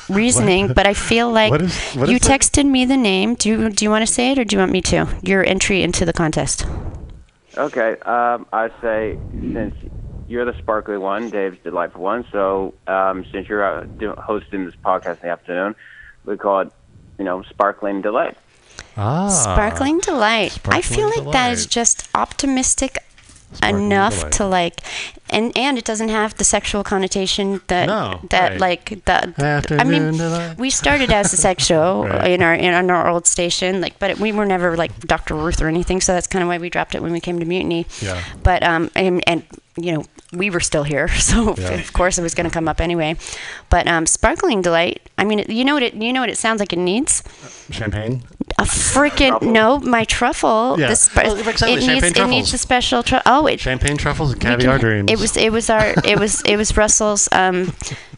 reasoning, but I feel like what you texted me the name. Do you want to say it, or do you want me to? Your entry into the contest. Okay. I say, since you're the sparkly one, Dave's the life of one, so since you're hosting this podcast in the afternoon, we call it, Sparkling Delay. Sparkling Delight. I feel like that is just optimistic enough to like, and it doesn't have the sexual connotation I mean, we started as a sex show in our old station, like, but we were never like Dr. Ruth or anything, so that's kind of why we dropped it when we came to Mutiny. Yeah. But and you know, we were still here, so of course it was going to come up anyway. But Sparkling Delight, I mean, you know what it sounds like it needs? Champagne. A freaking no, my truffle. Yeah. It needs a special champagne truffles and caviar dreams. It was Russell's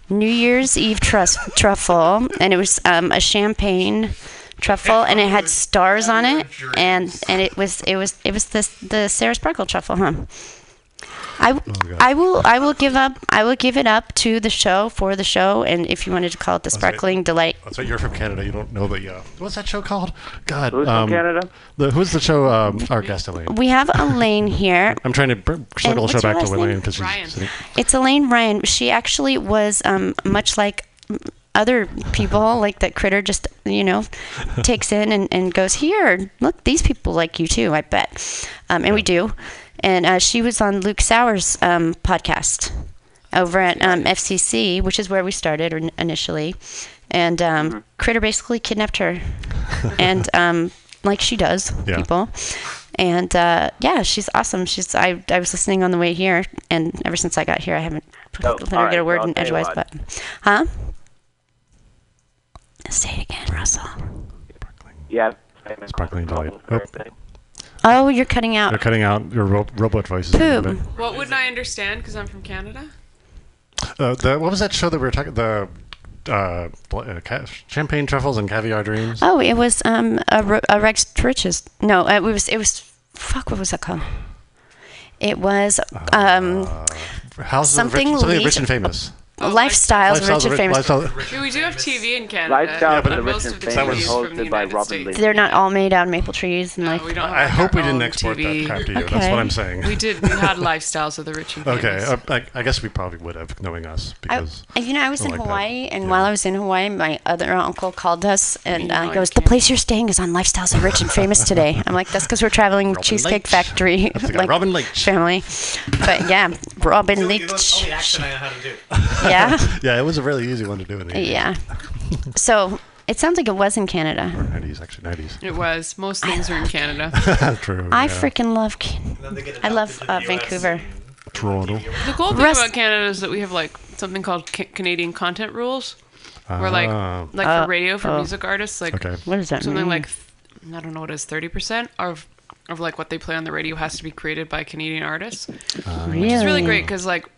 New Year's Eve truffle, and it was a champagne truffle, and it had stars on it, and it was the Sarah Sparkle truffle, huh? I will give it up to the show for the show, and if you wanted to call it the Sparkling Delight. That's right. You're from Canada. You don't know the what's that show called? God, who's from Canada? Who's the show? Our guest Elaine. We have Elaine here. I'm trying to circle the show back to Elaine because she's sitting. It's Elaine Ryan. She actually was much like other people, like that Critter just takes in and goes, here, look, these people like you too, I bet, and we do. And she was on Luke Sauer's podcast over at FCC, which is where we started initially. And Critter basically kidnapped her, and like she does, people. And she's awesome. I was listening on the way here, and ever since I got here, I haven't let her get a word in edgewise. But, huh? Say it again, Russell. Yeah. Sparkling Delight. Oh, you're cutting out. You're cutting out your robot voices. Poop. What wouldn't I understand? Because I'm from Canada. What was that show that we were talking? The champagne truffles and caviar dreams. Oh, it was a Rex to Riches. No, it was. Fuck, what was that called? It was something rich and famous. Lifestyles of Rich and Famous. We do have TV in Canada. Lifestyles of the Rich and Famous hosted by Robin Lee. They're not all made out of maple trees and we don't have I hope we didn't export that crap to you. Okay. That's what I'm saying. We did. We had Lifestyles of the Rich and Famous. Okay, I guess we probably would have, knowing us, because I was in Hawaii, and while I was in Hawaii, my other uncle called us and goes, "The place you're staying is on Lifestyles of Rich and Famous today." I'm like, "That's because we're traveling Cheesecake Factory, like Robin Leach family." But yeah, Robin Leach. Only accent I know how to do. Yeah. Yeah, it was a really easy one to do in the 80s. Yeah. So it sounds like it was in Canada. Or 90s. It was. Most things are in Canada. True. I freaking love Vancouver. Toronto. The cool thing about Canada is that we have like something called Canadian content rules. Where like for radio, for music artists, like what does that something mean? like I don't know what it is, 30% of like what they play on the radio has to be created by Canadian artists. Really? Which is really great because like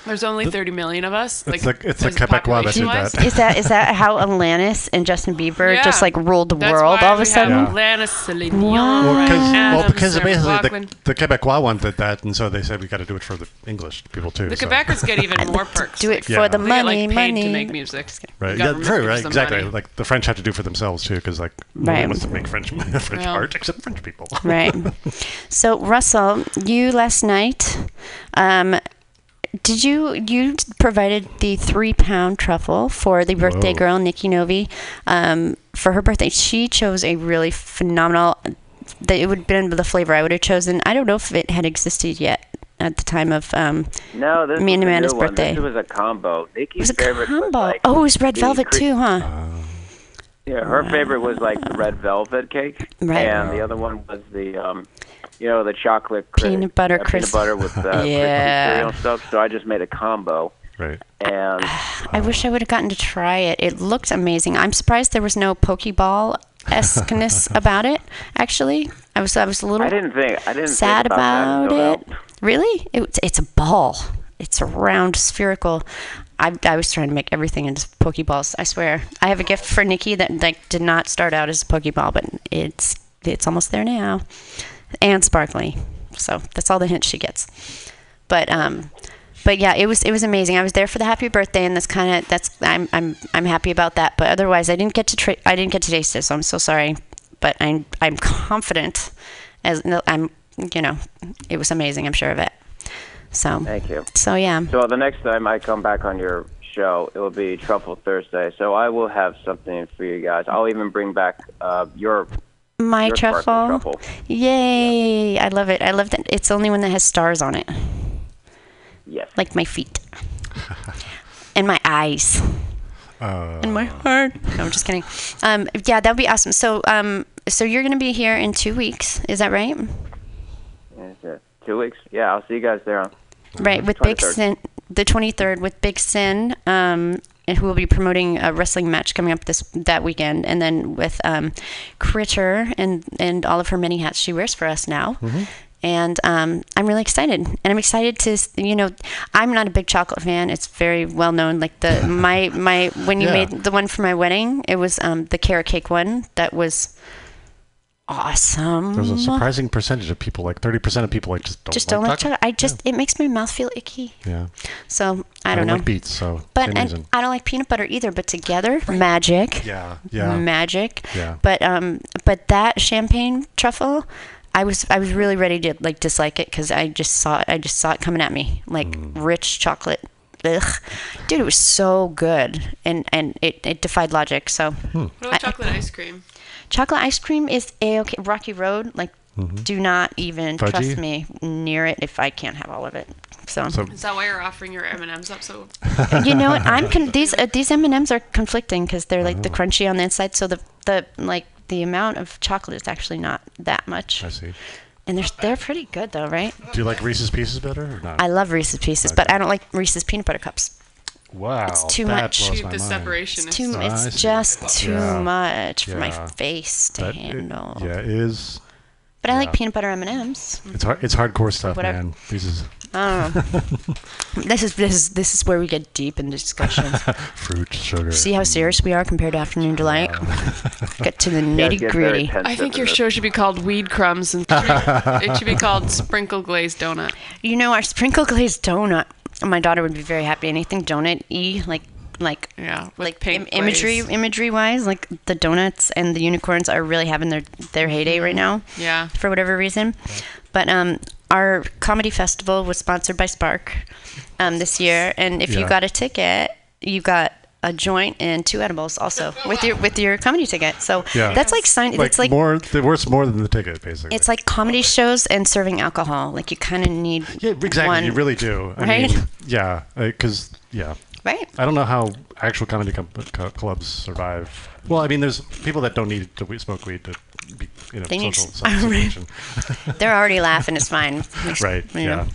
there's only 30 million of us. It's like Quebecois that did that. Is that how Alanis and Justin Bieber just like ruled the world all of a sudden? Alanis, Celine Dion, because basically the Quebecois wanted that, and so they said we got to do it for the English people too. The Quebecers get even more perks. Do it for the money, money. To make music. Right. Yeah. True. Right. Exactly. Money. Like the French have to do for themselves too, because like nobody wants to make French art except French people. Right. So Russell, you last night. Did you provided the 3-pound truffle for the birthday girl, Nikki Novi, for her birthday? She chose a really phenomenal, it would have been the flavor I would have chosen. I don't know if it had existed yet at the time of no, this me and Amanda's one. birthday. This was a combo. Nikki's favorite was like it was red velvet too, huh? Yeah, her favorite was like the red velvet cake, right? And the other one was the the chocolate peanut butter peanut butter with cereal stuff. So I just made a combo. Right. And I wish I would have gotten to try it. It looked amazing. I'm surprised there was no Pokeball-esqueness about it. Actually, I was a little. I didn't sad think about it. Really? It's a ball. It's a round spherical. I was trying to make everything into Pokeballs. I swear. I have a gift for Nikki that did not start out as a Pokeball, but it's almost there now. And sparkly, so that's all the hints she gets. But yeah, it was amazing. I was there for the happy birthday, and I'm happy about that. But otherwise, I didn't get to taste it, so I'm so sorry. But I'm confident, it was amazing. I'm sure of it. So thank you. So yeah. So the next time I come back on your show, it will be Truffle Thursday. So I will have something for you guys. I'll even bring back your My truffle. Yay! I love it. I love that. It's the only one that has stars on it. Yes. Like my feet. And my eyes. And my heart. No, I'm just kidding. Yeah, that would be awesome. So, so you're going to be here in 2 weeks. Is that right? Yeah, 2 weeks. Yeah, I'll see you guys there on right, with 23rd. Big Sin, the 23rd, with Big Sin, and who will be promoting a wrestling match coming up that weekend, and then with Critter and all of her many hats she wears for us now. Mm-hmm. And I'm really excited, and I'm excited to, I'm not a big chocolate fan. It's very well known. Like my when you made the one for my wedding, it was the carrot cake one that was awesome. There's a surprising percentage of people, like 30% of people, like just don't like chocolate. It makes my mouth feel icky. Yeah. So I don't know. Like beets, so but I don't like peanut butter either. But together, magic. Yeah. Magic. Yeah. But that champagne truffle, I was really ready to dislike it because I just saw it coming at me like rich chocolate. Ugh. Dude, it was so good and it defied logic. So what about chocolate ice cream? Chocolate ice cream is a-okay. Rocky Road, do not even Fudgy? trust me near it if I can't have all of it. So is that why you're offering your M&Ms up so? You know what? These M&Ms are conflicting because they're the crunchy on the inside. So the amount of chocolate is actually not that much. I see. And they're pretty good though, right? Do you like Reese's Pieces better or not? I love Reese's Pieces, but I don't like Reese's peanut butter cups. Wow, it's too much. The separation is it's just too much for my face to handle. It is. But I like peanut butter M&Ms. It's hardcore stuff, man. I don't know. This is where we get deep in discussions. Fruit, sugar. See how serious we are compared to Afternoon Delight? Get to the nitty gritty. I think your show should be called Weed Crumbs, and it should be called Sprinkle Glazed Donut. Our sprinkle glazed donut. My daughter would be very happy. Anything donut-y, imagery wise, like the donuts and the unicorns are really having their heyday right now. Yeah. For whatever reason. But our comedy festival was sponsored by Spark this year, and if you got a ticket, you got a joint and 2 edibles also with your comedy ticket. So that's it's like more. They're worth more than the ticket, basically. It's like comedy shows and serving alcohol. Like you kind of need. Yeah, exactly. One, you really do. I mean, because Right. I don't know how actual comedy clubs survive. Well, I mean, there's people that don't need to smoke weed to be in a social situation. They're already laughing. It's fine. Right. Yeah.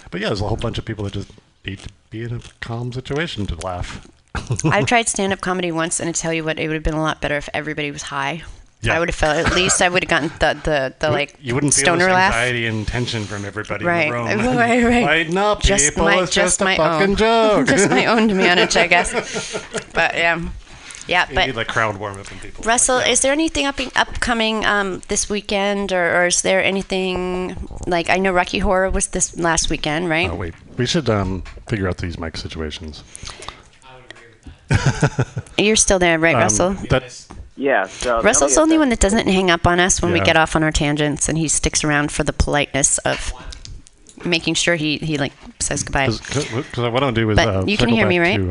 But there's a whole bunch of people that just need to be in a calm situation to laugh. I tried stand-up comedy once, and I tell you what, it would have been a lot better if everybody was high. Yeah. I would have felt, at least I would have gotten the you wouldn't stoner feel this laugh. Anxiety and tension from everybody right. in the room. Right. Lighten up, people. It's just a fucking own. joke. Just my own advantage, I guess. But you but need crowd warm up and people. Russell, is there anything upcoming this weekend, or is there anything I know Rocky Horror was this last weekend, right? Oh wait, we should figure out these mic situations. You're still there, right, Russell? Yeah. So Russell's the only one that doesn't hang up on us when we get off on our tangents, and he sticks around for the politeness of making sure he says goodbye. Because what I want to do is you can hear me, right?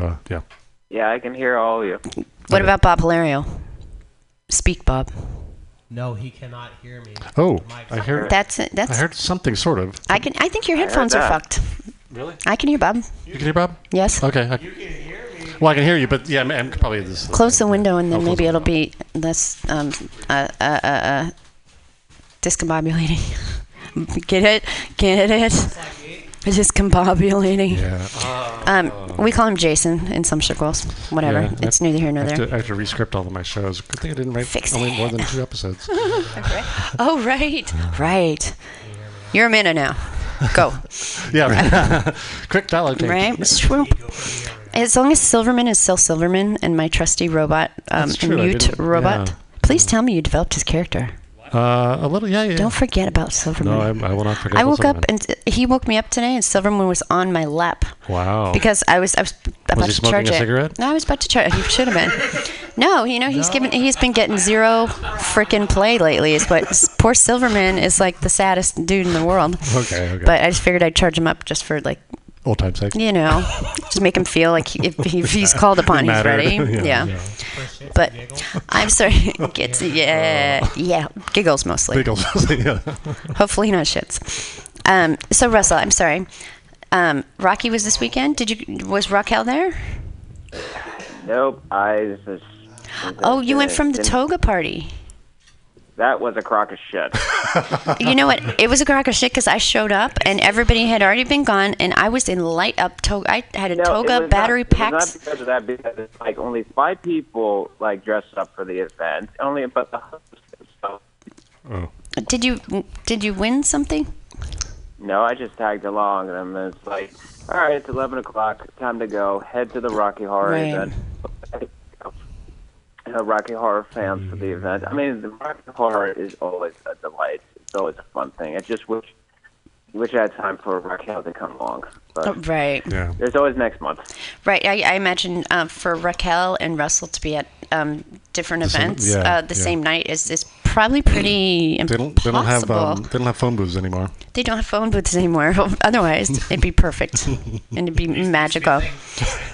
Yeah, I can hear all of you. What about Bob Hilario? Speak, Bob. No, he cannot hear me. Oh, I hear. That's. I heard something sort of. I think your headphones are fucked. Really? I can hear Bob. You can hear Bob? Yes. Okay. You can hear me. Well, I can hear you, but I'm probably this. Close the window, and then maybe it'll be less discombobulating. Get it? Discombobulating. Yeah. We call him Jason in some circles. Whatever. Yeah, it's neither here nor there. I have to re-script all of my shows. Good thing I didn't write only more than 2 episodes. Oh, right. You're Amanda now. Go. Yeah. Quick dialogue. Right. Swoop. As long as Silverman is still Silverman and my trusty robot, mute robot, please tell me you developed his character. A little, yeah. Don't forget about Silverman. No, I will not forget. I woke up and he woke me up today, and Silverman was on my lap. Wow. Because I was about to charge it. A cigarette? No, I was about to charge. He should have been. No, he's been getting zero freaking play lately. But poor Silverman is the saddest dude in the world. Okay. But I just figured I'd charge him up just for Old time sex. You know, just make him feel like if he's called upon, he's ready. Yeah. But I'm sorry. Yeah. Giggles mostly. Giggles mostly. Yeah. Hopefully not shits. So Russell, I'm sorry. Rocky was this weekend. Was Raquel there? Nope. Oh, you went from the toga party. That was a crock of shit. You know what? It was a crock of shit because I showed up and everybody had already been gone, and I was in light up toga. I had a toga battery pack. It was not because of that, because it's like only 5 people like dressed up for the event. Only but the stuff. Oh. Did you win something? No, I just tagged along, and it's like, all right, it's 11 o'clock, time to go. Head to the Rocky Horror event. Rocky Horror fans for the event. I mean, the Rocky Horror is always a delight. It's always a fun thing. I just wish I had time for Raquel to come along. But right. Yeah. There's always next month. Right. I imagine for Raquel and Russell to be at different events the same night is probably pretty impossible. They don't have phone booths anymore. They don't have phone booths anymore. Otherwise, it'd be perfect and it'd be magical.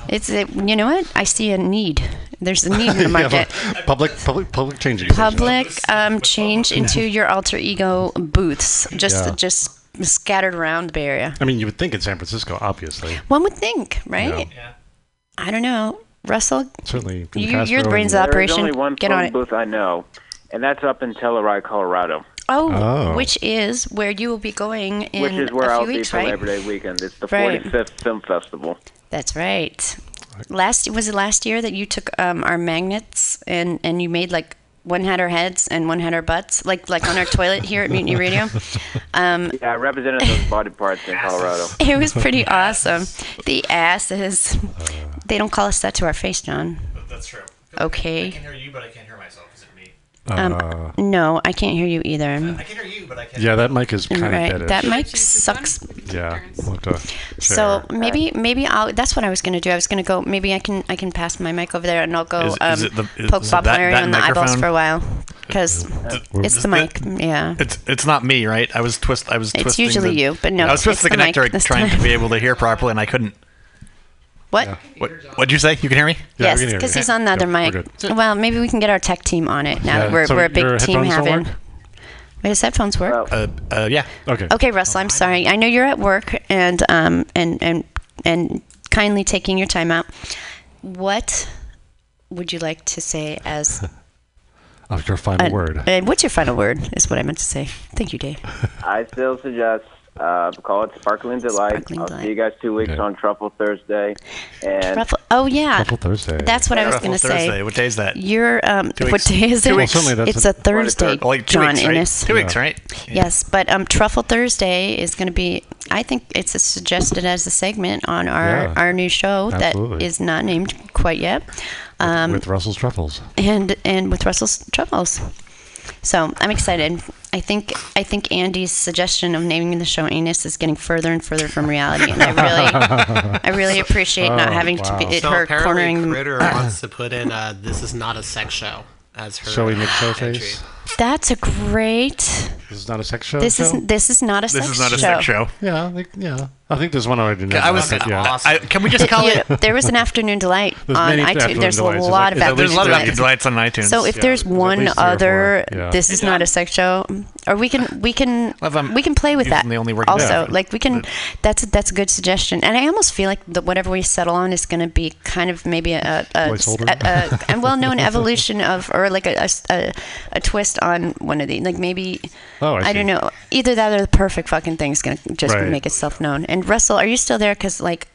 You know what? I see a need. There's a need in the market. Public change. Public change into your alter ego booths. Just scattered around the Bay Area. I mean, you would think in San Francisco, obviously. One would think, right? Yeah. I don't know. Russell, certainly. You're the brains of the operation. There's only one Get on phone it. booth I know, and that's up in Telluride, Colorado. Oh, which is where you will be going in which is where a I'll few be weeks, for right? Labor Day weekend. It's the Right. 45th Film Festival. That's right. Was it last year that you took our magnets and you made like one had our heads and one had our butts, like on our toilet here at Mutiny Radio? Yeah, I represented those body parts in Colorado. It was pretty awesome. The asses. They don't call us that to our face, John. That's true. Okay. I can hear you, but I can't hear myself. Is it me? No, I can't hear you either. I can hear you, but I can't. Yeah, that mic is kind of dead. That mic sucks. Yeah. We'll have to So maybe I'll. That's what I was gonna do. I was gonna go. Maybe I can pass my mic over there and I'll go poke Bob Larry on the eyeballs for a while because it's the mic. Yeah. It's not me, right? I was twisting. It's usually you, but no. I was twisting the connector trying to be able to hear properly, and I couldn't. What? Yeah. What'd you say? You can hear me? Yeah, yes, because he's on the other mic. Well, maybe we can get our tech team on it now that we're a big team having. Wait, does headphones work? Yeah. Okay. Okay, Russell. I'm sorry. I know you're at work and kindly taking your time out. What would you like to say as your final word? What's your final word? Is what I meant to say. Thank you, Dave. I still suggest call it Sparkling Delight. I'll see you guys 2 weeks on Truffle Thursday. And oh yeah, Truffle Thursday. That's what I was going to say. Thursday. What day is that? You're what day is it? 2 weeks. It's a Thursday, John Innes. 2 weeks, right? Yes, but Truffle Thursday is going to be. I think it's suggested as a segment on our new show that is not named quite yet. With Russell's Truffles. And with Russell's Truffles. So I'm excited. I think Andie's suggestion of naming the show Anus is getting further and further from reality, and I really appreciate not having to be her cornering. Critter wants to put in "This is not a sex show" as her. Shall we make show face? That's a great. This is not a sex show. This is not a sex show. This is not a sex show. Yeah. I think there's one already. Can we just call it? There was an Afternoon Delight on iTunes. There's a lot of Afternoon Delights on iTunes. So if there's one other, this is not a sex show, or we can play with that. Also, like we can. That's a good suggestion, and I almost feel like whatever we settle on is going to be kind of maybe an well-known evolution of, or like a twist on one of these. Like maybe I don't know. Either that or the perfect fucking thing is going to just make itself known. And Russell, are you still there? Because like,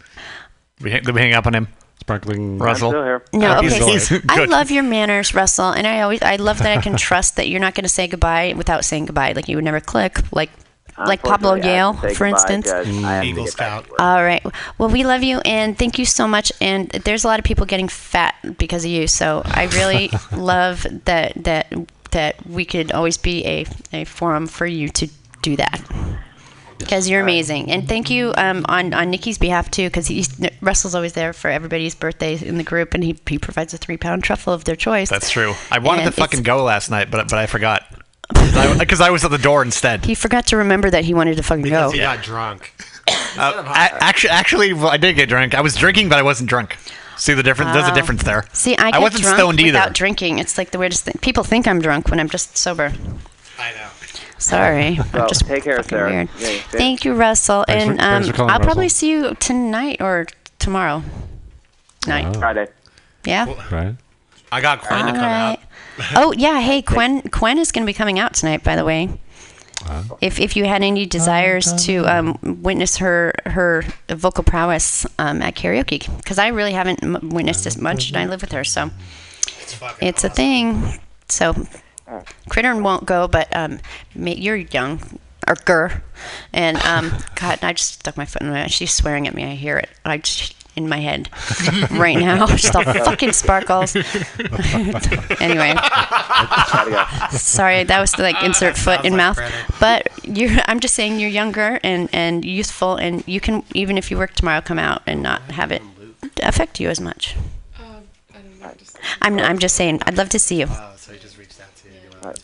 did we hang up on him? Sparkling Russell. I'm still here. No, okay. I love your manners, Russell, and I love that I can trust that you're not going to say goodbye without saying goodbye. Like you would never click, like Pablo Gail, for instance. Eagle Scout. All right. Well, we love you, and thank you so much. And there's a lot of people getting fat because of you, so I really love that we could always be a forum for you to do that. Because you're amazing, and thank you on Nikki's behalf too. Because Russell's always there for everybody's birthdays in the group, and he provides a 3-pound truffle of their choice. That's true. I wanted to fucking go last night, but I forgot because I was at the door instead. He forgot to remember that he wanted to fucking go. He got drunk. Actually, well, I did get drunk. I was drinking, but I wasn't drunk. See the difference? There's a difference there. See, I wasn't drunk stoned either. without drinking. It's like the weirdest thing. People think I'm drunk when I'm just sober. I know. Sorry. Well, I'm just take care, Sarah. weird. Yeah, Thank you, Russell. Thanks for calling, I'll probably Russell. see you tonight or tomorrow night. Friday. Yeah? Right. I got Quinn to come out. Oh, yeah. Hey, Quinn is going to be coming out tonight, by the way. If you had any desires to witness her vocal prowess at karaoke, because I really haven't witnessed as much, and I live with her, so it's a thing. So Critter won't go, but you're young, or Gur, and God, I just stuck my foot in my mouth. She's swearing at me. I hear it. In my head right now. Just all fucking sparkles. Anyway. Sorry, that was like insert foot in mouth. But I'm just saying you're younger and youthful, and you can, even if you work tomorrow, come out and not have it affect you as much. I'm just saying, I'd love to see you. So he just reached out to you.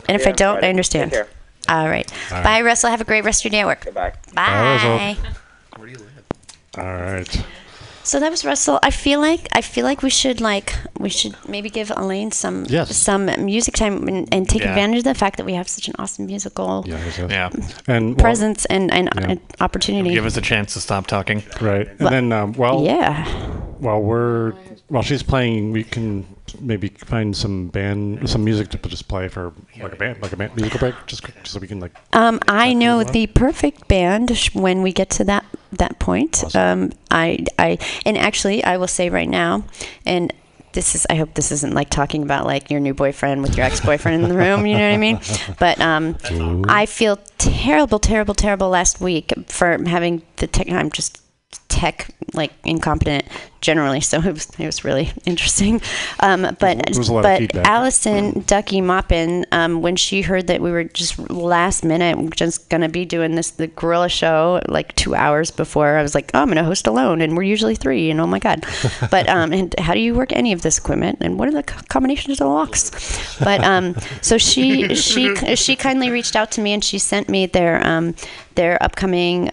And if I don't, I understand. All right. Bye, Russell. Have a great rest of your day at work. Goodbye. Bye. Where do you live? All right. So that was Russell. I feel like we should maybe give Elaine some music time and take advantage of the fact that we have such an awesome musical and presence and opportunity. Give us a chance to stop talking. Right. And then while she's playing, we can maybe find some music to just play for like a musical break, just so we can like. I know the perfect band when we get to that point. Awesome. And actually I will say right now, and I hope this isn't like talking about like your new boyfriend with your ex-boyfriend in the room, you know what I mean? But I feel terrible last week for having I'm just tech like incompetent generally, so it was really interesting. But Allison Ducky Moppin, when she heard that we were just last minute just gonna be doing the gorilla show like 2 hours before, I was like, oh, I'm gonna host alone, and we're usually 3, and oh my god. But and how do you work any of this equipment, and what are the combinations of the locks? But so she kindly reached out to me, and she sent me their upcoming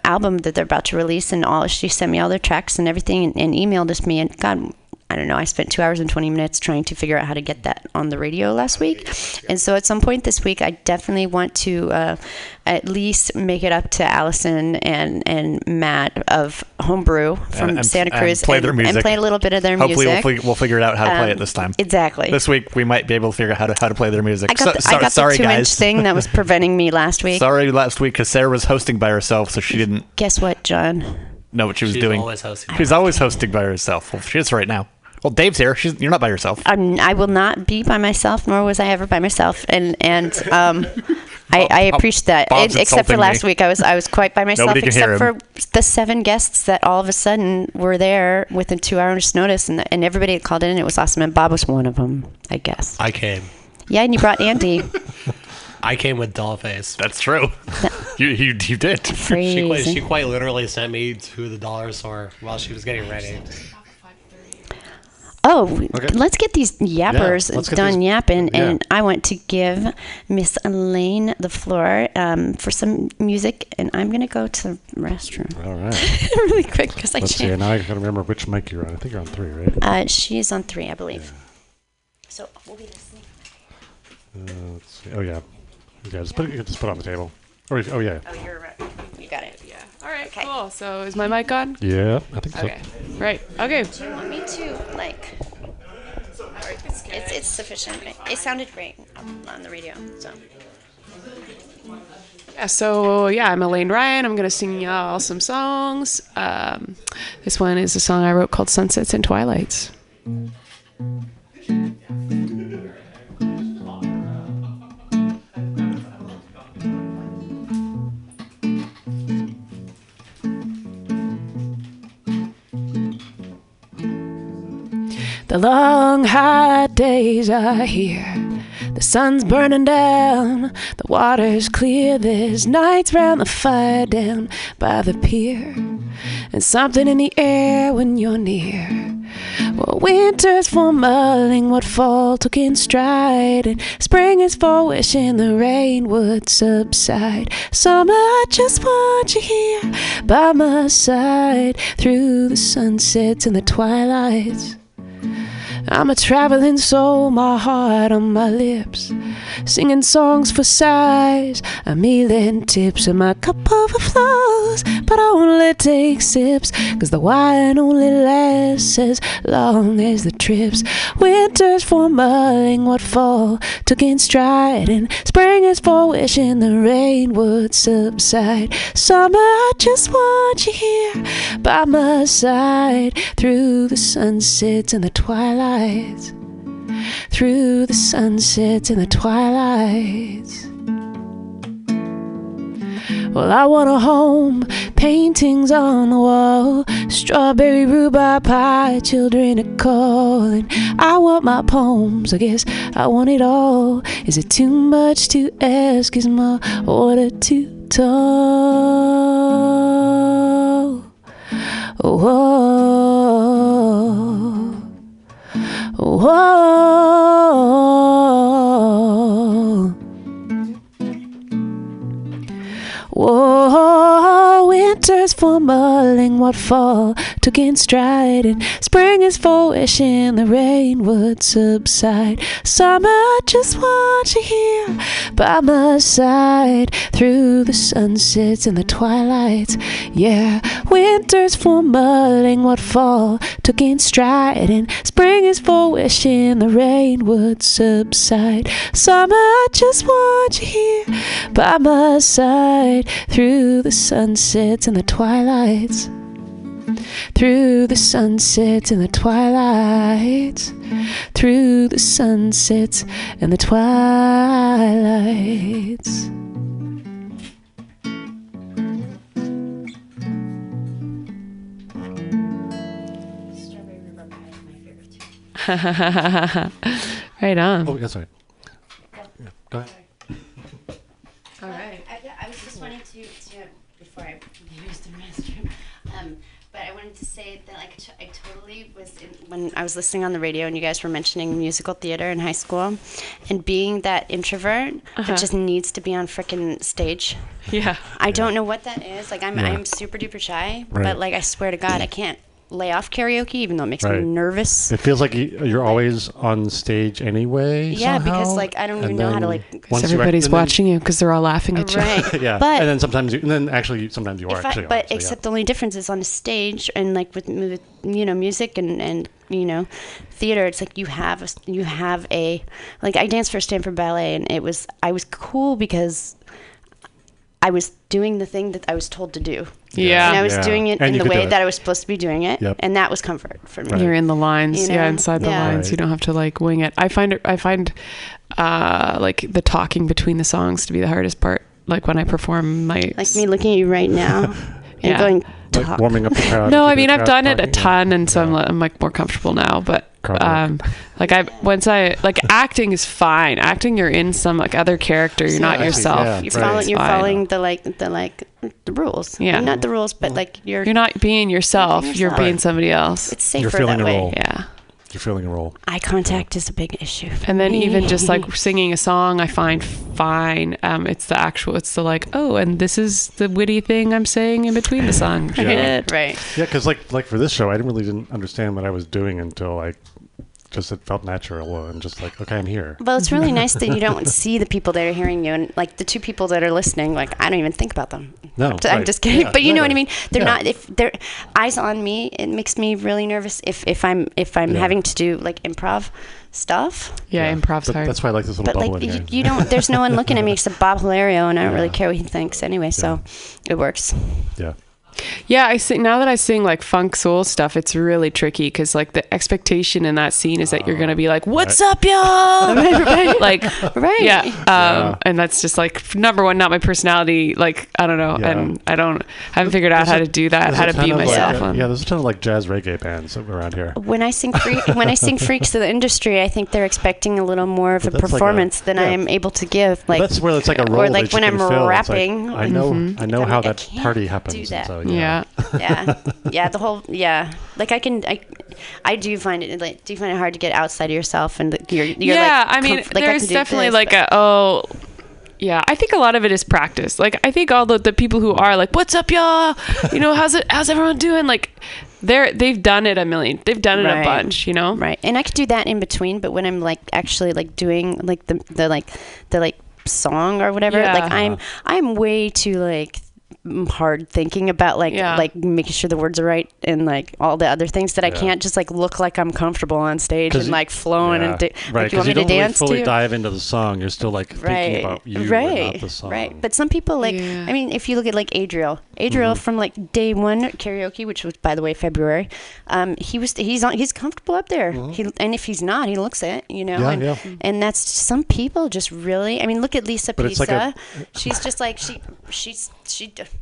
album that they're about to release, and she sent me all their tracks and everything, and emailed us me, and God, I don't know, I spent 2 hours and 20 minutes trying to figure out how to get that on the radio last week. And so at some point this week, I definitely want to at least make it up to Allison and Matt of Homebrew from Santa Cruz and play their music. And play a little bit of their music. Hopefully we'll figure out how to play it this time. Exactly. This week we might be able to figure out how to play their music. I got the 2-inch thing that was preventing me last week. Sorry last week because Sarah was hosting by herself, so she didn't. Guess what, John? Know what she was doing. Always hosting. She's always hosting by herself. Well, she is right now. Well, Dave's here. You're not by yourself. I will not be by myself, nor was I ever by myself. And I appreciate that. Except for last week, I was quite by myself. Nobody except for the 7 guests that all of a sudden were there within 2 hours' notice, and everybody had called in, and it was awesome. And Bob was one of them, I guess. I came. Yeah, and you brought Andie. I came with doll face. That's true. You did. She quite literally sent me to the dollar store while she was getting ready. Oh, okay. Let's get these yappers done yapping, and I want to give Miss Elaine the floor for some music, and I'm going to go to the restroom. All right. Really quick, because I can't. Let's see, now I got to remember which mic you're on. I think you're on 3, right? She's on 3, I believe. Yeah. So we'll be listening. Let's see. Oh, yeah. Yeah, just put it on the table. Oh, yeah. Oh, you're right. You got it. Yeah. All right, cool. So is my mic on? Yeah, I think so. Okay. Right. Okay. Do you want me to, like... It's sufficient. It sounded great on the radio, so... Yeah, I'm Elaine Ryan. I'm going to sing y'all some songs. This one is a song I wrote called Sunsets and Twilights. The long hot days are here. The sun's burning down. The water's clear. There's nights round the fire down by the pier. And something in the air when you're near. Well, winter's for mulling what fall took in stride, and spring is for wishing the rain would subside. Summer, I just want you here by my side through the sunsets and the twilights. I'm a traveling soul, my heart on my lips, singing songs for sighs. I'm mealing tips and my cup overflows, but I only take sips, 'cause the wine only lasts as long as the trips. Winter's for mulling what fall took in stride, and spring is for wishing the rain would subside. Summer, I just want you here by my side through the sunsets and the twilight. Through the sunsets and the twilights. Well, I want a home, paintings on the wall, strawberry rhubarb pie, children are calling. I want my poems, I guess I want it all. Is it too much to ask? Is my order too tall? Oh, whoa, whoa, winter's for mulling what fall took in stride, and spring is for wishing the rain would subside. Summer, I just want you here by my side through the sunsets and the twilights. Yeah, winter's for mulling what fall took in stride, and spring is for wishing the rain would subside. Summer, I just want you here by my side through the sunsets and the twilights. Through the sunsets and the twilights. Through the sunsets and the twilights. Right on. Oh, yeah, sorry. Yeah, go ahead. All right. I was just wanting to before I use the restroom, but I wanted to say that I totally was when I was listening on the radio and you guys were mentioning musical theater in high school, and being that introvert that just needs to be on frickin' stage. Yeah. I don't know what that is. Like I'm super duper shy, but like I swear to God, I can't lay off karaoke, even though it makes me nervous. It feels like you're always on stage anyway. Yeah, somehow. Because like I don't even know how to like. Because everybody's watching you because they're all laughing at you. Right. Yeah. But and then sometimes sometimes you are actually. But except the only difference is on a stage and like with music and theater. It's like you have a like I danced for Stanford Ballet, and I was cool because I was doing the thing that I was told to do. Yeah. And I was doing it in the way that I was supposed to be doing it. Yep. And that was comfort for me. Right. You're in the lines. You know? Inside the lines. Right. You don't have to like wing it. I find like the talking between the songs to be the hardest part. Like when I perform my... Like me looking at you right now and going, talk. Like warming up the crowd. No, I mean, I've done it a ton, and so I'm like more comfortable now, but acting is fine. Acting, you're in some like other character. You're not yourself. You're following the rules. Yeah, not the rules, but like you're not being yourself. You're being somebody else. It's safer that way. Yeah. You're feeling a role. Eye contact is a big issue. And then even just like singing a song, I find fine. It's the like, oh, and this is the witty thing I'm saying in between the song. Right. Yeah, because like for this show, I didn't understand what I was doing until it felt natural and just like, okay, I'm here. Well, it's really nice that you don't see the people that are hearing you, and like the two people that are listening, like I don't even think about them. No, I'm just kidding. Yeah, but you know what I mean? They're not. If they're eyes on me, it makes me really nervous. If I'm having to do like improv stuff. Yeah, improv's hard. That's why I like this little bubble in here. You don't. There's no one looking at me except Bob Hilario, and I don't really care what he thinks anyway. So it works. Yeah. Yeah, I sing now that I sing like funk soul stuff. It's really tricky because like the expectation in that scene is that you're gonna be like, "What's up, y'all?" Like, yeah. And that's just like number one, not my personality. Like I don't know, and I haven't figured out how to do that, how to be myself. There's a ton of like jazz reggae bands around here. When I sing freaks to the industry, I think they're expecting a little more of a performance than I am able to give. Like that's where it's like a role. Or like when I'm rapping. Like, I know how that party happens. Do that. So, yeah. Yeah. The whole like I do find it hard to get outside of yourself and you're yeah. I mean, there's definitely I think a lot of it is practice. Like, I think all the people who are like, "What's up, y'all? You know, how's everyone doing?" Like, they've done it a million. They've done it a bunch, you know. Right. And I could do that in between, but when I'm like actually like doing like the song or whatever, like I'm way too like hard thinking about like making sure the words are right and like all the other things that I can't just like look like I'm comfortable on stage and like flowing and right, because you don't really fully dive into the song. You're still like thinking about you and not the song. Right. But some people like I mean, if you look at like Adriel from like day one karaoke, which was by the way February, he's comfortable up there. And if he's not, he looks it, you know. And that's some people just really. I mean, look at Lisa Pisa. She's just like she's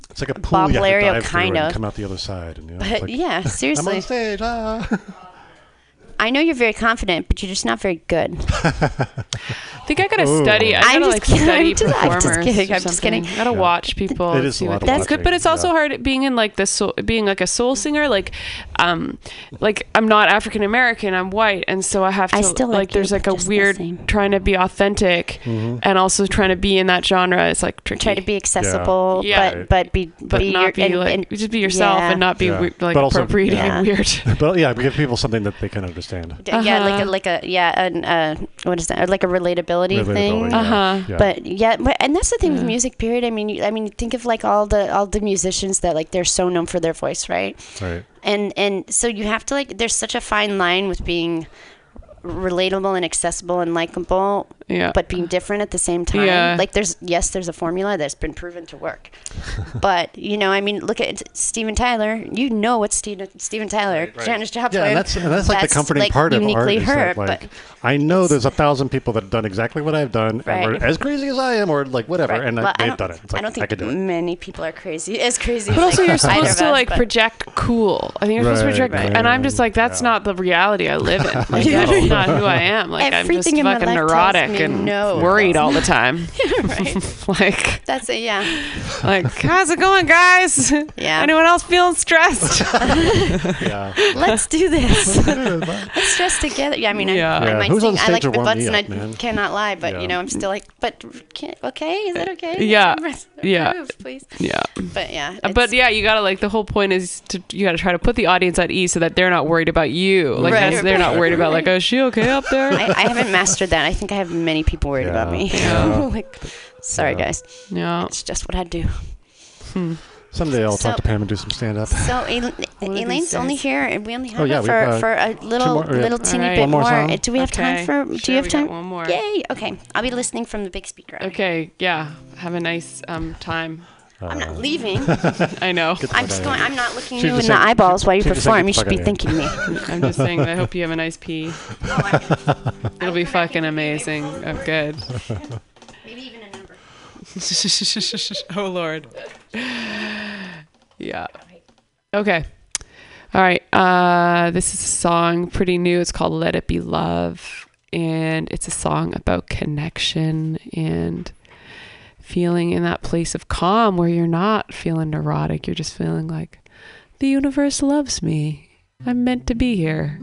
it's like a pool Bob you have to Lario dive kind through of and come out the other side. And, but like, seriously. I'm on stage. I know you're very confident, but you're just not very good. I think I gotta study. I gotta study performers. I'm just kidding. I gotta watch people. It is a lot of that's good, but it's also hard being in like being like a soul singer. Like I'm not African American. I'm white, and so I have to still like there's like a weird trying to be authentic and also trying to be in that genre. It's like tricky. Try to be accessible, but not be just be yourself and not be like appropriating and weird. But give people something that they can understand. What is that? Like a relatability thing. But and that's the thing with music. Period. I mean, think of like all the musicians that like they're so known for their voice, right? Right. And so you have to like. There's such a fine line with being relatable and accessible and likable, but being different at the same time. Like there's a formula that's been proven to work, but you know, I mean, look at Steven Tyler. You know what Steven Tyler, Janis Joplin. Yeah, and that's like the comforting like part of art. Uniquely Is her, that, like, I know there's 1,000 people that have done exactly what I've done, and are as crazy as I am, or like whatever, and they've done it. It's like, I don't think many people are crazy. But also, you're supposed to like project cool. I think you're supposed to project, and I'm just like, that's not the reality I live in. Like, that's not who I am. Like, I'm just fucking neurotic and worried all the time. Like that's it. Like, how's it going, guys? Anyone else feeling stressed? Let's do this. Let's stress together. I mean, I might sing. I like the butts, and I cannot lie. But you know, I'm still like, okay, is that okay? Yeah, please. Yeah. But you gotta like the whole point is you gotta try to put the audience at ease so that they're not worried about you. Like they're not worried about like, oh, is she okay up there? I haven't mastered that. I think I have many people worried about me. Like, sorry guys. Yeah. It's just what I do. Someday I'll talk to Pam and do some stand-up. So Elaine's only here, and we only have her for a little teeny bit more. Do we have time for? Do you have time? One more. Yay! Okay, I'll be listening from the big speaker. Okay. Yeah. Have a nice time. I'm not leaving. I know. I'm just going. I'm not looking you in the eyeballs while you perform. You should be thanking me. I'm just saying. I hope you have a nice pee. It'll be fucking amazing. Oh, good. Maybe even a number. Oh Lord. Yeah. Okay. All right. This is a song pretty new. It's called "Let It Be Love," and it's a song about connection and feeling in that place of calm where you're not feeling neurotic. You're just feeling like the universe loves me. I'm meant to be here.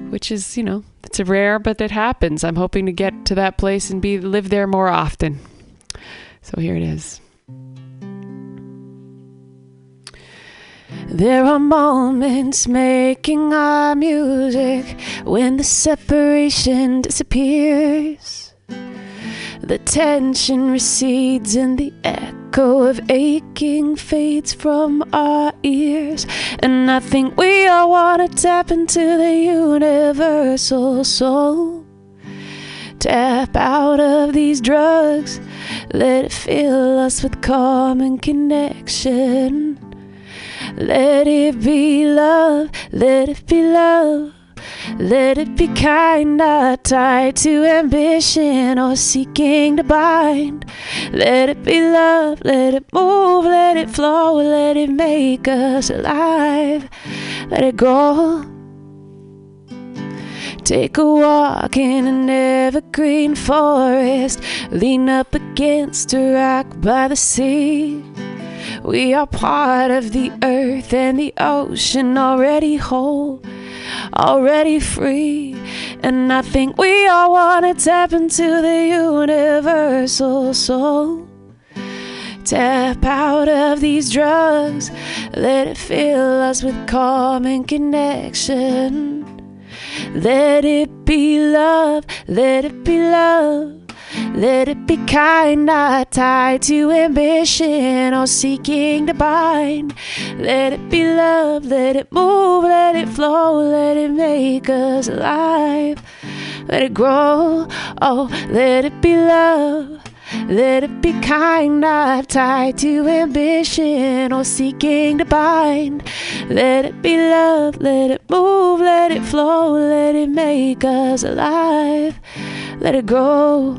Which is, you know, it's rare, but it happens. I'm hoping to get to that place and live there more often. So here it is. There are moments making our music when the separation disappears. The tension recedes and the echo of aching fades from our ears. And I think we all want to tap into the universal soul. Tap out of these drugs. Let it fill us with calm and connection. Let it be love. Let it be love. Let it be kind, not tied to ambition or seeking to bind. Let it be love, let it move, let it flow, let it make us alive. Let it go. Take a walk in an evergreen forest, lean up against a rock by the sea. We are part of the earth and the ocean, already whole, already free. And I think we all want to tap into the universal soul. Tap out of these drugs, let it fill us with calm and connection. Let it be love, let it be love. Let it be kind, not tied to ambition or seeking to bind. Let it be love, let it move, let it flow, let it make us alive. Let it grow, oh, let it be love. Let it be kind, not tied to ambition or seeking to bind. Let it be love, let it move, let it flow, let it make us alive. Let it grow.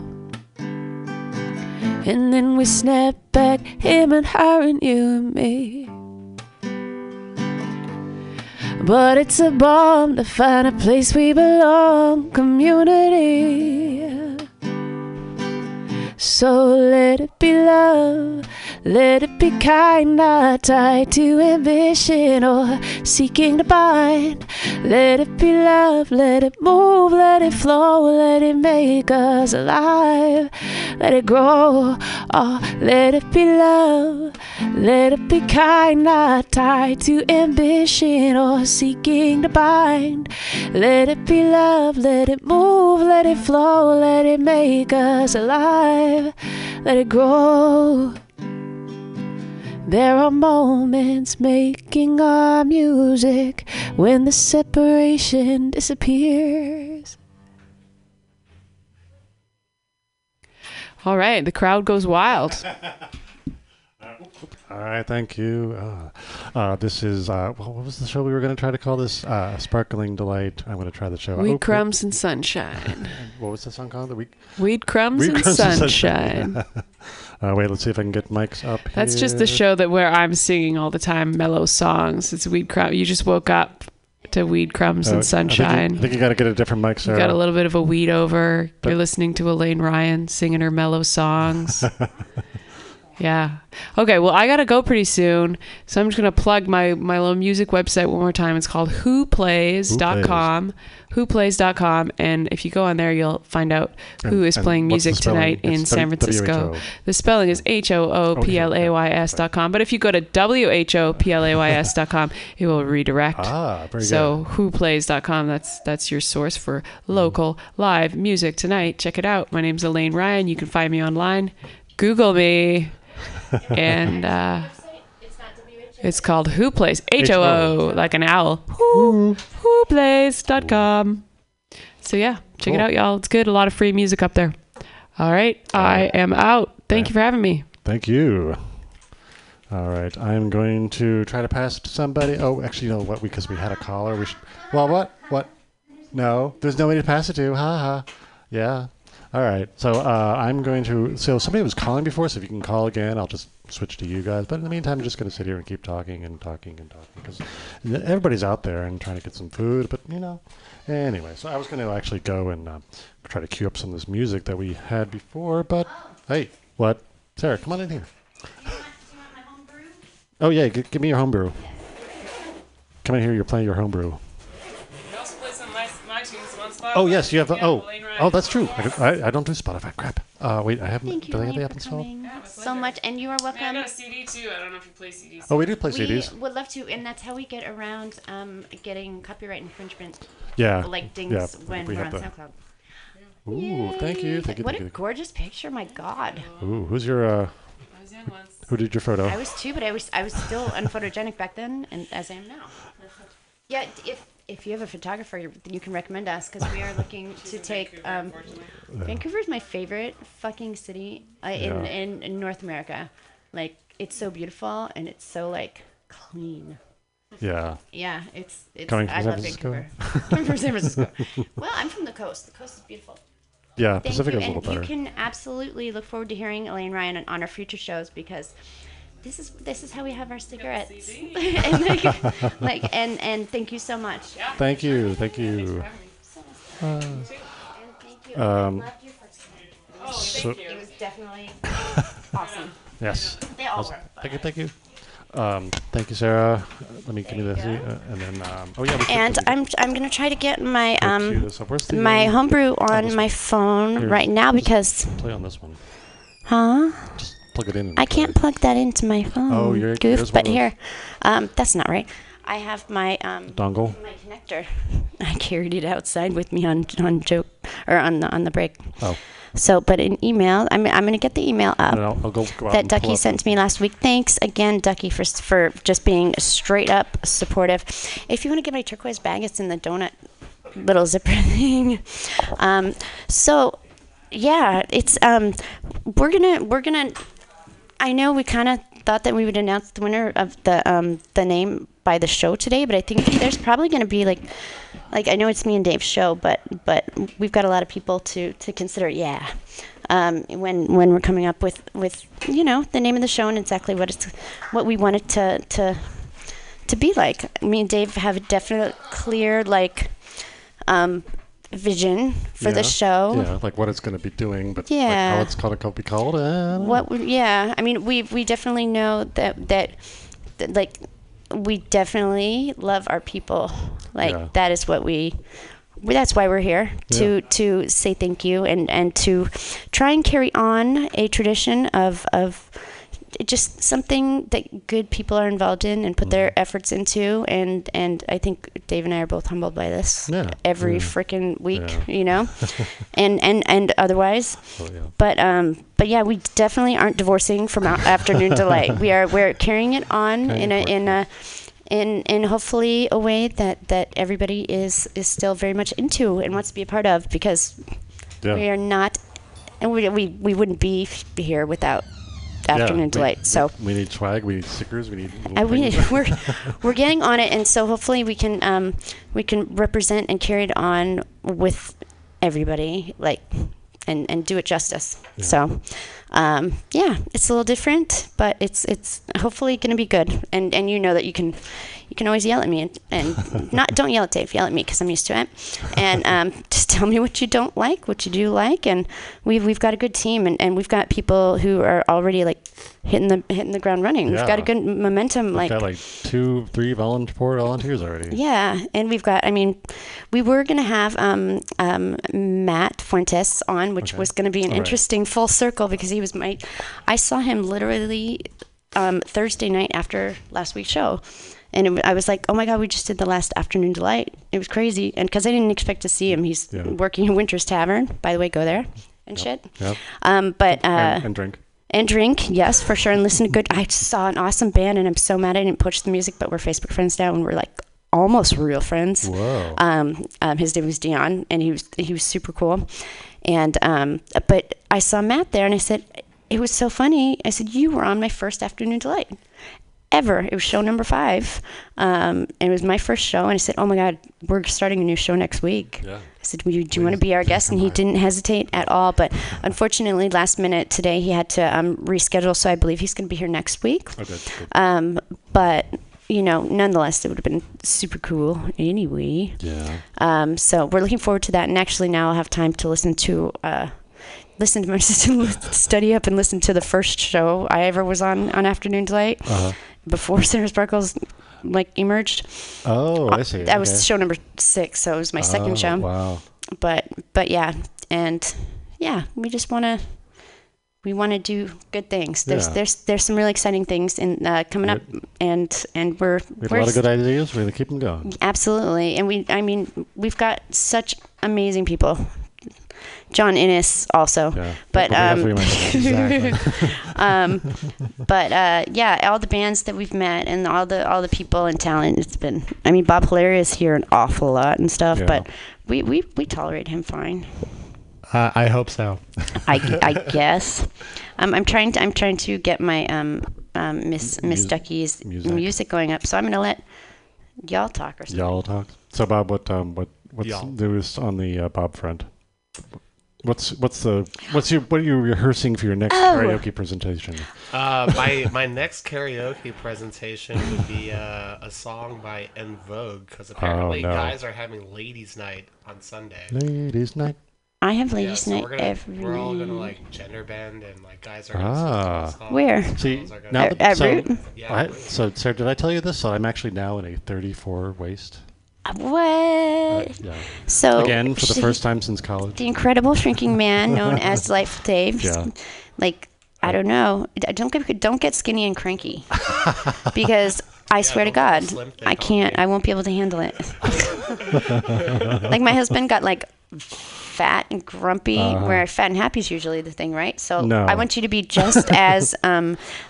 And then we snap back, him and her and you and me. But it's a bomb to find a place we belong, community. So let it be love, let it be kind, not tied to ambition or seeking to bind. Let it be love, let it move, let it flow, let it make us alive. Let it grow, oh, let it be love, let it be kind, not tied to ambition or seeking to bind. Let it be love, let it move, let it flow, let it make us alive. Let it grow. There are moments making our music when the separation disappears. All right, the crowd goes wild. All right, thank you. This is, what was the show we were going to try to call this? Sparkling Delight. I'm going to try the show. Weed Crumbs and Sunshine. What was the song called? Weed Crumbs and Sunshine. Wait, let's see if I can get mics up here. That's just the show where I'm singing all the time, mellow songs. It's Weed Crumbs. You just woke up to Weed Crumbs and Sunshine. I think you got to get a different mic, Sarah. You got a little bit of a weed over. You're listening to Elaine Ryan singing her mellow songs. Yeah. Okay, well, I got to go pretty soon. So I'm just going to plug my little music website one more time. It's called whoplays.com. Whoplays.com. And if you go on there, you'll find out who is playing music tonight in San Francisco. WHO. The spelling is HOOPLAYS.com. But if you go to WHOPLAYS.com, it will redirect. Very so whoplays.com, that's your source for local live music tonight. Check it out. My name's Elaine Ryan. You can find me online. Google me. And it's called Who Plays, HOO, like an owl. Whoplays.com. So yeah, check it out, y'all. It's good. A lot of free music up there. All right, I am out. Thank you for having me. Thank you. All right, I'm going to try to pass it to somebody. Oh, actually, you know what? Because we had a caller. We should. Well, what? No, there's nobody to pass it to. Ha ha. Yeah. All right, so I'm going to. So somebody was calling before, so if you can call again, I'll just switch to you guys. But in the meantime, I'm just going to sit here and keep talking because everybody's out there and trying to get some food. But anyway. So I was going to actually go and try to cue up some of this music that we had before. But hey, what, Sarah? Come on in here. Oh yeah, give me your homebrew. Come in here. You're playing your homebrew. Oh yes, you have. Oh, that's true. I don't do Spotify. Crap. Wait, I haven't. Thank you, Elaine, for coming so much, and you are welcome. I got a CD too. I don't know if you play CDs. Oh, we do play CDs. We would love to, and that's how we get around getting copyright infringement. Yeah. Like dings when we're on SoundCloud. Ooh, Yay. thank you. What a gorgeous picture! My God. Ooh, who's your? Who did your photo? I was too, but I was still unphotogenic back then, and as I am now. Yeah, if you have a photographer, you can recommend us because we are looking to take. Vancouver is my favorite fucking city in North America. Like, it's so beautiful and it's so like clean. Yeah. Yeah, it's. Coming from I San love Francisco? Vancouver. Coming from San Francisco. Well, I'm from the coast. The coast is beautiful. Yeah, Thank Pacific you. is a little better. And you can absolutely look forward to hearing Elaine Ryan on our future shows because. This is how we have our cigarettes. and thank you so much. Yeah. Thank you. And thank you. So, it was definitely awesome. Yes. They all were. Thank you. Thank you, Sarah. Let me give me this, and then. And I'm gonna try to get my my homebrew on my phone right now because. Play on this one. Huh? Just plug it in. I can't plug that into my phone. Oh, you're goof. But here, that's not right. I have my dongle. My connector. I carried it outside with me on joke or on the break. Oh. So, but an email, I'm going to get the email up I'll go out that Ducky sent to me last week. Thanks again, Ducky, for just being straight up supportive. If you want to get my turquoise bag, it's in the donut little zipper thing. So, yeah, it's we're gonna. I know we kind of thought that we would announce the winner of the name by the show today, but I think there's probably going to be like I know it's me and Dave's show, but we've got a lot of people to consider. Yeah, when we're coming up with the name of the show and exactly what we want it to be like. Me and Dave have a definite clear vision for the show. Yeah, like what it's going to be doing, but like how it's going to be called. I mean, we definitely know that like we definitely love our people. Like that is what that's why we're here to say thank you and to try and carry on a tradition of just something that good people are involved in and put their efforts into, and I think Dave and I are both humbled by this every freaking week, and otherwise. But yeah, we definitely aren't divorcing from Afternoon Delight. We're carrying it on in hopefully a way that everybody is still very much into and wants to be a part of, because we are not, and we wouldn't be here without Afternoon Delight. So we need swag, we need stickers, we need we're getting on it, and so hopefully we can represent and carry it on with everybody, and do it justice. So it's a little different, but it's hopefully going to be good, and you know that you can always yell at me and don't yell at Dave, yell at me because I'm used to it, and just tell me what you don't like, what you do like, and we've got a good team, and we've got people who are already hitting the ground running. We've got a good momentum. We've got 2-3 volunteers already. Yeah, and we've got. I mean, we were gonna have Matt Fuentes on, which was gonna be an interesting full circle, because he was I saw him literally Thursday night after last week's show. And I was like, oh my God, we just did the last Afternoon Delight. It was crazy. And because I didn't expect to see him. He's working in Winter's Tavern. By the way, go there and shit. Yep. And drink. And drink, yes, for sure. And listen to good. I saw an awesome band, and I'm so mad I didn't push the music, but we're Facebook friends now, and we're almost real friends. Whoa. His name was Dion, and he was super cool. And but I saw Matt there, and I said, it was so funny. I said, you were on my first Afternoon Delight ever. It was show number 5. And it was my first show. And I said, oh my God, we're starting a new show next week. Yeah. I said, do you want to be our guest? And he didn't hesitate at all. But unfortunately, last minute today, he had to reschedule. So I believe he's going to be here next week. Okay. But, nonetheless, it would have been super cool anyway. Yeah. So we're looking forward to that. And actually now I'll have time to listen to my sister, study up and listen to the first show I ever was on Afternoon Delight before Sarah Sparkles emerged. Oh, I see. That was show number 6, so it was my second show. Wow. But yeah, and yeah, we just want to do good things. There's some really exciting things coming up, and we're we have a lot of good ideas. We're gonna keep them going. Absolutely, and we've got such amazing people. John Innes also, but exactly. Yeah, all the bands that we've met and all the people and talent. It's been. I mean, Bob Hilario is here an awful lot and stuff, but we tolerate him fine. I hope so. I guess. I'm trying to get my Miss Ducky's music going up, so I'm gonna let y'all talk or something. Y'all talk. So Bob, what's news on the Bob front? What are you rehearsing for your next karaoke presentation? My next karaoke presentation would be a song by En Vogue, because apparently guys are having ladies' night on Sunday. Ladies' night. I have ladies' night every night. We're all gonna like gender bend and like guys are gonna sing songs. Where? See, now at Root? So Sarah, did I tell you this? So I'm actually now in a 34 waist. What? Yeah. So again, for the first time since college. The incredible shrinking man known as Delightful Dave. Yeah. Like, I don't know. Don't get skinny and cranky, because I swear to God, I can't. I won't be able to handle it. Like my husband got like fat and grumpy, where fat and happy is usually the thing, right? So I want you to be just as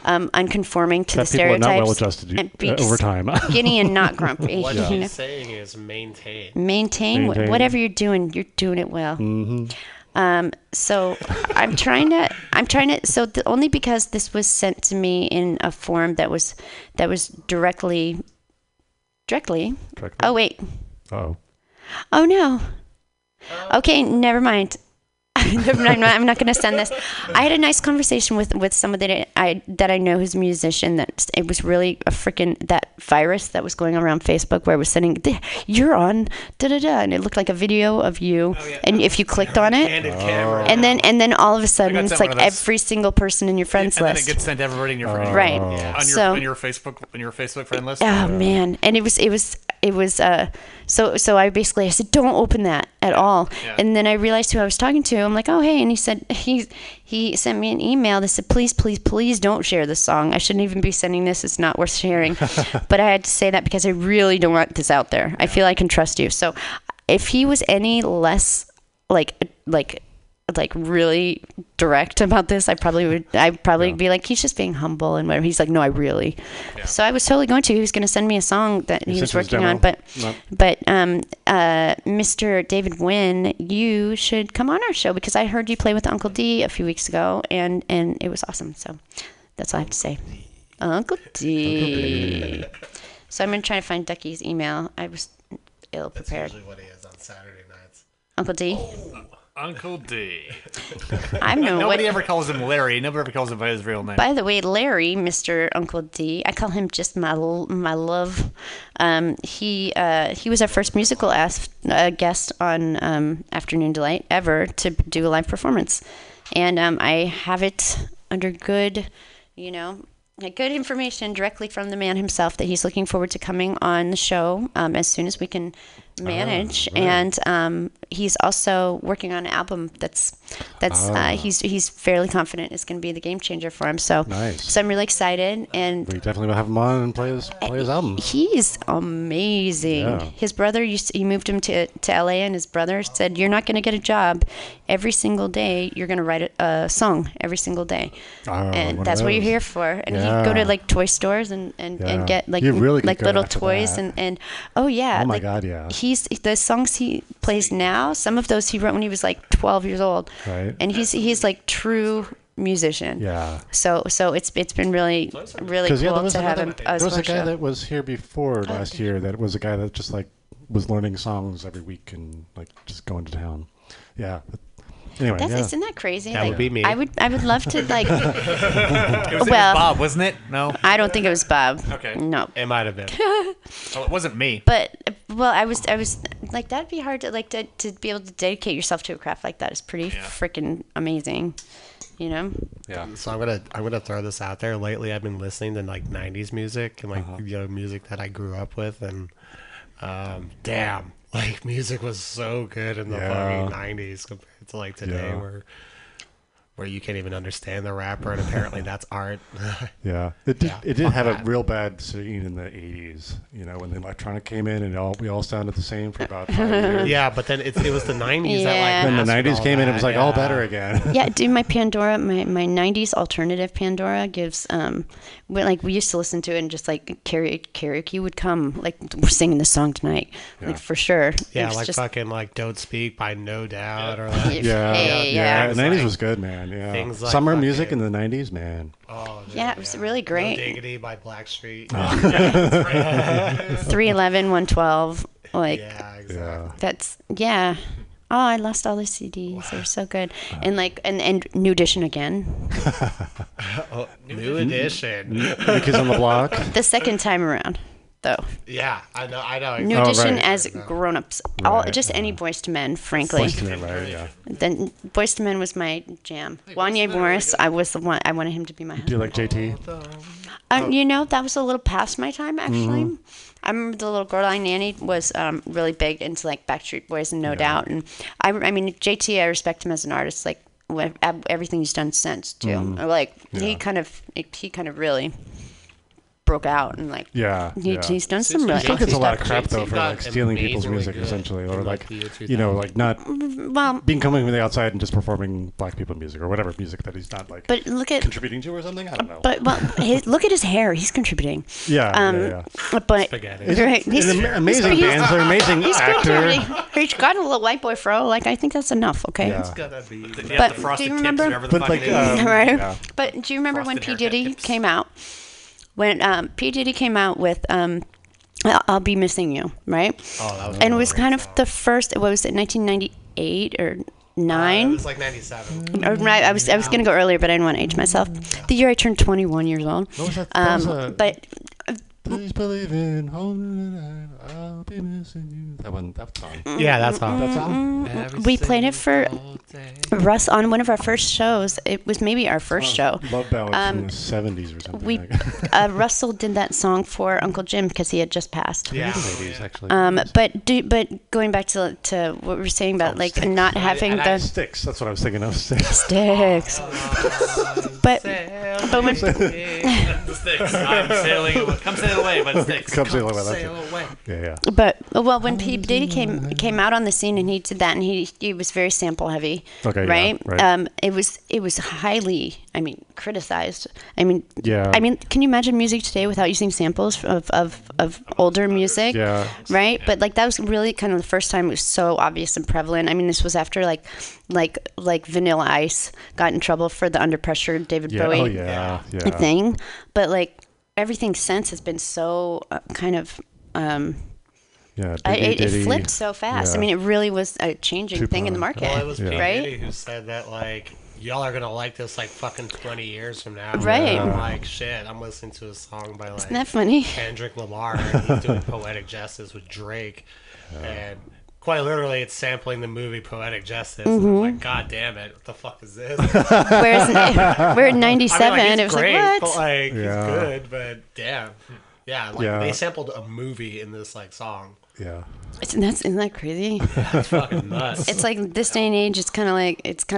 unconforming to the stereotypes. Not well adjusted and be over time. Skinny and not grumpy. What he's saying is maintain. Maintain. Whatever you're doing it well. Mm-hmm. So I'm trying to. So only because this was sent to me in a form that was directly. Oh wait. Oh. Oh no. Okay, never mind. I'm not going to send this. I had a nice conversation with somebody that I know who's a musician. That it was really a freaking that virus that was going around Facebook where it was sending, "You're on da da da," and it looked like a video of you. And if you clicked on it, and then all of a sudden it's like every single person in your friends list. And then it gets sent to everybody in your friend right on your Facebook friend list. Oh man, and it was so I said don't open that at all. Yeah. And then I realized who I was talking to. I'm like, oh hey, and he said he sent me an email that said please don't share this song. I shouldn't even be sending this. It's not worth sharing. But I had to say that because I really don't want this out there. I feel I can trust you. So if he was any less like really direct about this, I'd probably be like, he's just being humble and whatever. He's like, no, I really. Yeah. So I was totally going to. He was going to send me a song that he was working on, but Mr. David Wynn, you should come on our show because I heard you play with Uncle D a few weeks ago, and it was awesome. So that's all I have to say. Uncle D. So I'm going to try to find Ducky's email. I was ill prepared. That's usually what he is on Saturday nights. Uncle D. Uncle D. I know. Nobody ever calls him Larry. Nobody ever calls him by his real name. By the way, Larry, Mr. Uncle D, I call him just my love. He was our first musical guest on Afternoon Delight ever to do a live performance, and I have it under good information directly from the man himself that he's looking forward to coming on the show as soon as we can manage. Right. And he's also working on an album that's he's fairly confident is going to be the game changer for him. So nice. So I'm really excited, and we definitely will have him on and play his album. He's amazing. Yeah. His brother he moved him to LA, and his brother said, "You're not going to get a job every single day. You're going to write a song every single day, and that's what you're here for." And he'd go to like toy stores and get like little toys and oh my God, yeah. The songs he plays now, some of those he wrote when he was like 12 years old. Right. And he's like true musician. Yeah. So it's been really cool to have him. There was a guy that was here before last year that was a guy that just like was learning songs every week and like just going to town. Yeah. Anyway, isn't that crazy? That would be me. I would love to like. It was Bob, wasn't it? No. I don't think it was Bob. Okay. No. It might have been. Well, it wasn't me. But I was like, that'd be hard to be able to dedicate yourself to a craft like that is pretty freaking amazing. You know. Yeah. So I'm gonna throw this out there. Lately, I've been listening to like '90s music and like music that I grew up with, and damn. Like, music was so good in the fucking 90s compared to, like, today where you can't even understand the rapper, and apparently that's art. Yeah. It did have a real bad scene in the 80s, when the electronic came in and we all sounded the same for about 5 years. Yeah, but then it was the 90s that, like, then the 90s came in, it was like all better again. Yeah, dude, my Pandora, my 90s alternative Pandora gives, we used to listen to it and just, like, karaoke would come, like, we're singing this song tonight, like, for sure. Yeah, like, just, fucking, like, Don't Speak by No Doubt, or, like... Yeah, the 90s was good, man. Yeah. Things like summer music in the 90s, man. Oh, dude, it was really great. No Diggity by Blackstreet. 311, 112, like. Yeah, exactly. That's Oh, I lost all the CDs. They're so good. And like and New Edition again. New Edition. New Kids on the Block. The second time around. though. Yeah, I know. New Edition as grown-ups. Just any Boyz II Men, frankly. Boyz II Men, right? Yeah. Then Boyz II Men was my jam. Wanya Morris, I was the one. I wanted him to be my husband. Do you like JT? That was a little past my time, actually. Mm-hmm. I remember the little girl, Annie, was really big into like Backstreet Boys and No Doubt, and I mean JT, I respect him as an artist, like everything he's done since too. Like he kind of really broke out and like he's done some really. He still gets a lot of crap though for like stealing people's music essentially, or like like not being coming from the outside and just performing black people music or whatever music that he's not like contributing to or something. I don't know. But look at his hair; he's contributing. But right, he's amazing dancer, amazing actor. He's got a little white boy fro. Like I think that's enough. Okay. Yeah. It's gotta be. But do you remember? But do you remember when P Diddy came out? When P. Diddy came out with I'll Be Missing You, right? Oh, that was and it was kind of the first, what was it, 1998 or 9? It was like 97. Right, I was going to go earlier, but I didn't want to age myself. The year I turned 21 years old. What was that? But Please believe in home, I'll be missing you. That song. Yeah, that song. We played it for Russ on one of our first shows. It was maybe our first show. Love ballad from the 70s or something. Russell did that song for Uncle Jim because he had just passed. Yeah, the 80s actually. But going back to what we were saying about not having the sticks. That's what I was thinking of. Sticks. But the when sticks. I'm sailing. Come sail away, but sticks. Come sail away. Yeah. But when P. Diddy came out on the scene and he did that, and he was very sample heavy. Okay. Right. Yeah, right. It was highly, criticized. Can you imagine music today without using samples of older music? Yeah. Right. But that was really kind of the first time it was so obvious and prevalent. This was after like Vanilla Ice got in trouble for the Under Pressure David Bowie thing. But everything since has been so it flipped so fast. Yeah. It really was a changing thing in the market. Well, it was P. right? Diddy who said that y'all are gonna like this fucking 20 years from now. Right. And I'm like, shit, I'm listening to a song by Isn't that funny? Kendrick Lamar, and he's doing Poetic Justice with Drake, and quite literally, it's sampling the movie Poetic Justice. Mm-hmm. And I'm like, God damn it, what the fuck is this? We're in 97. It was great, like, what? But It's good, but damn. Yeah, they sampled a movie in this song. Yeah. Isn't that crazy? That's fucking nuts. It's this day and age. It's kind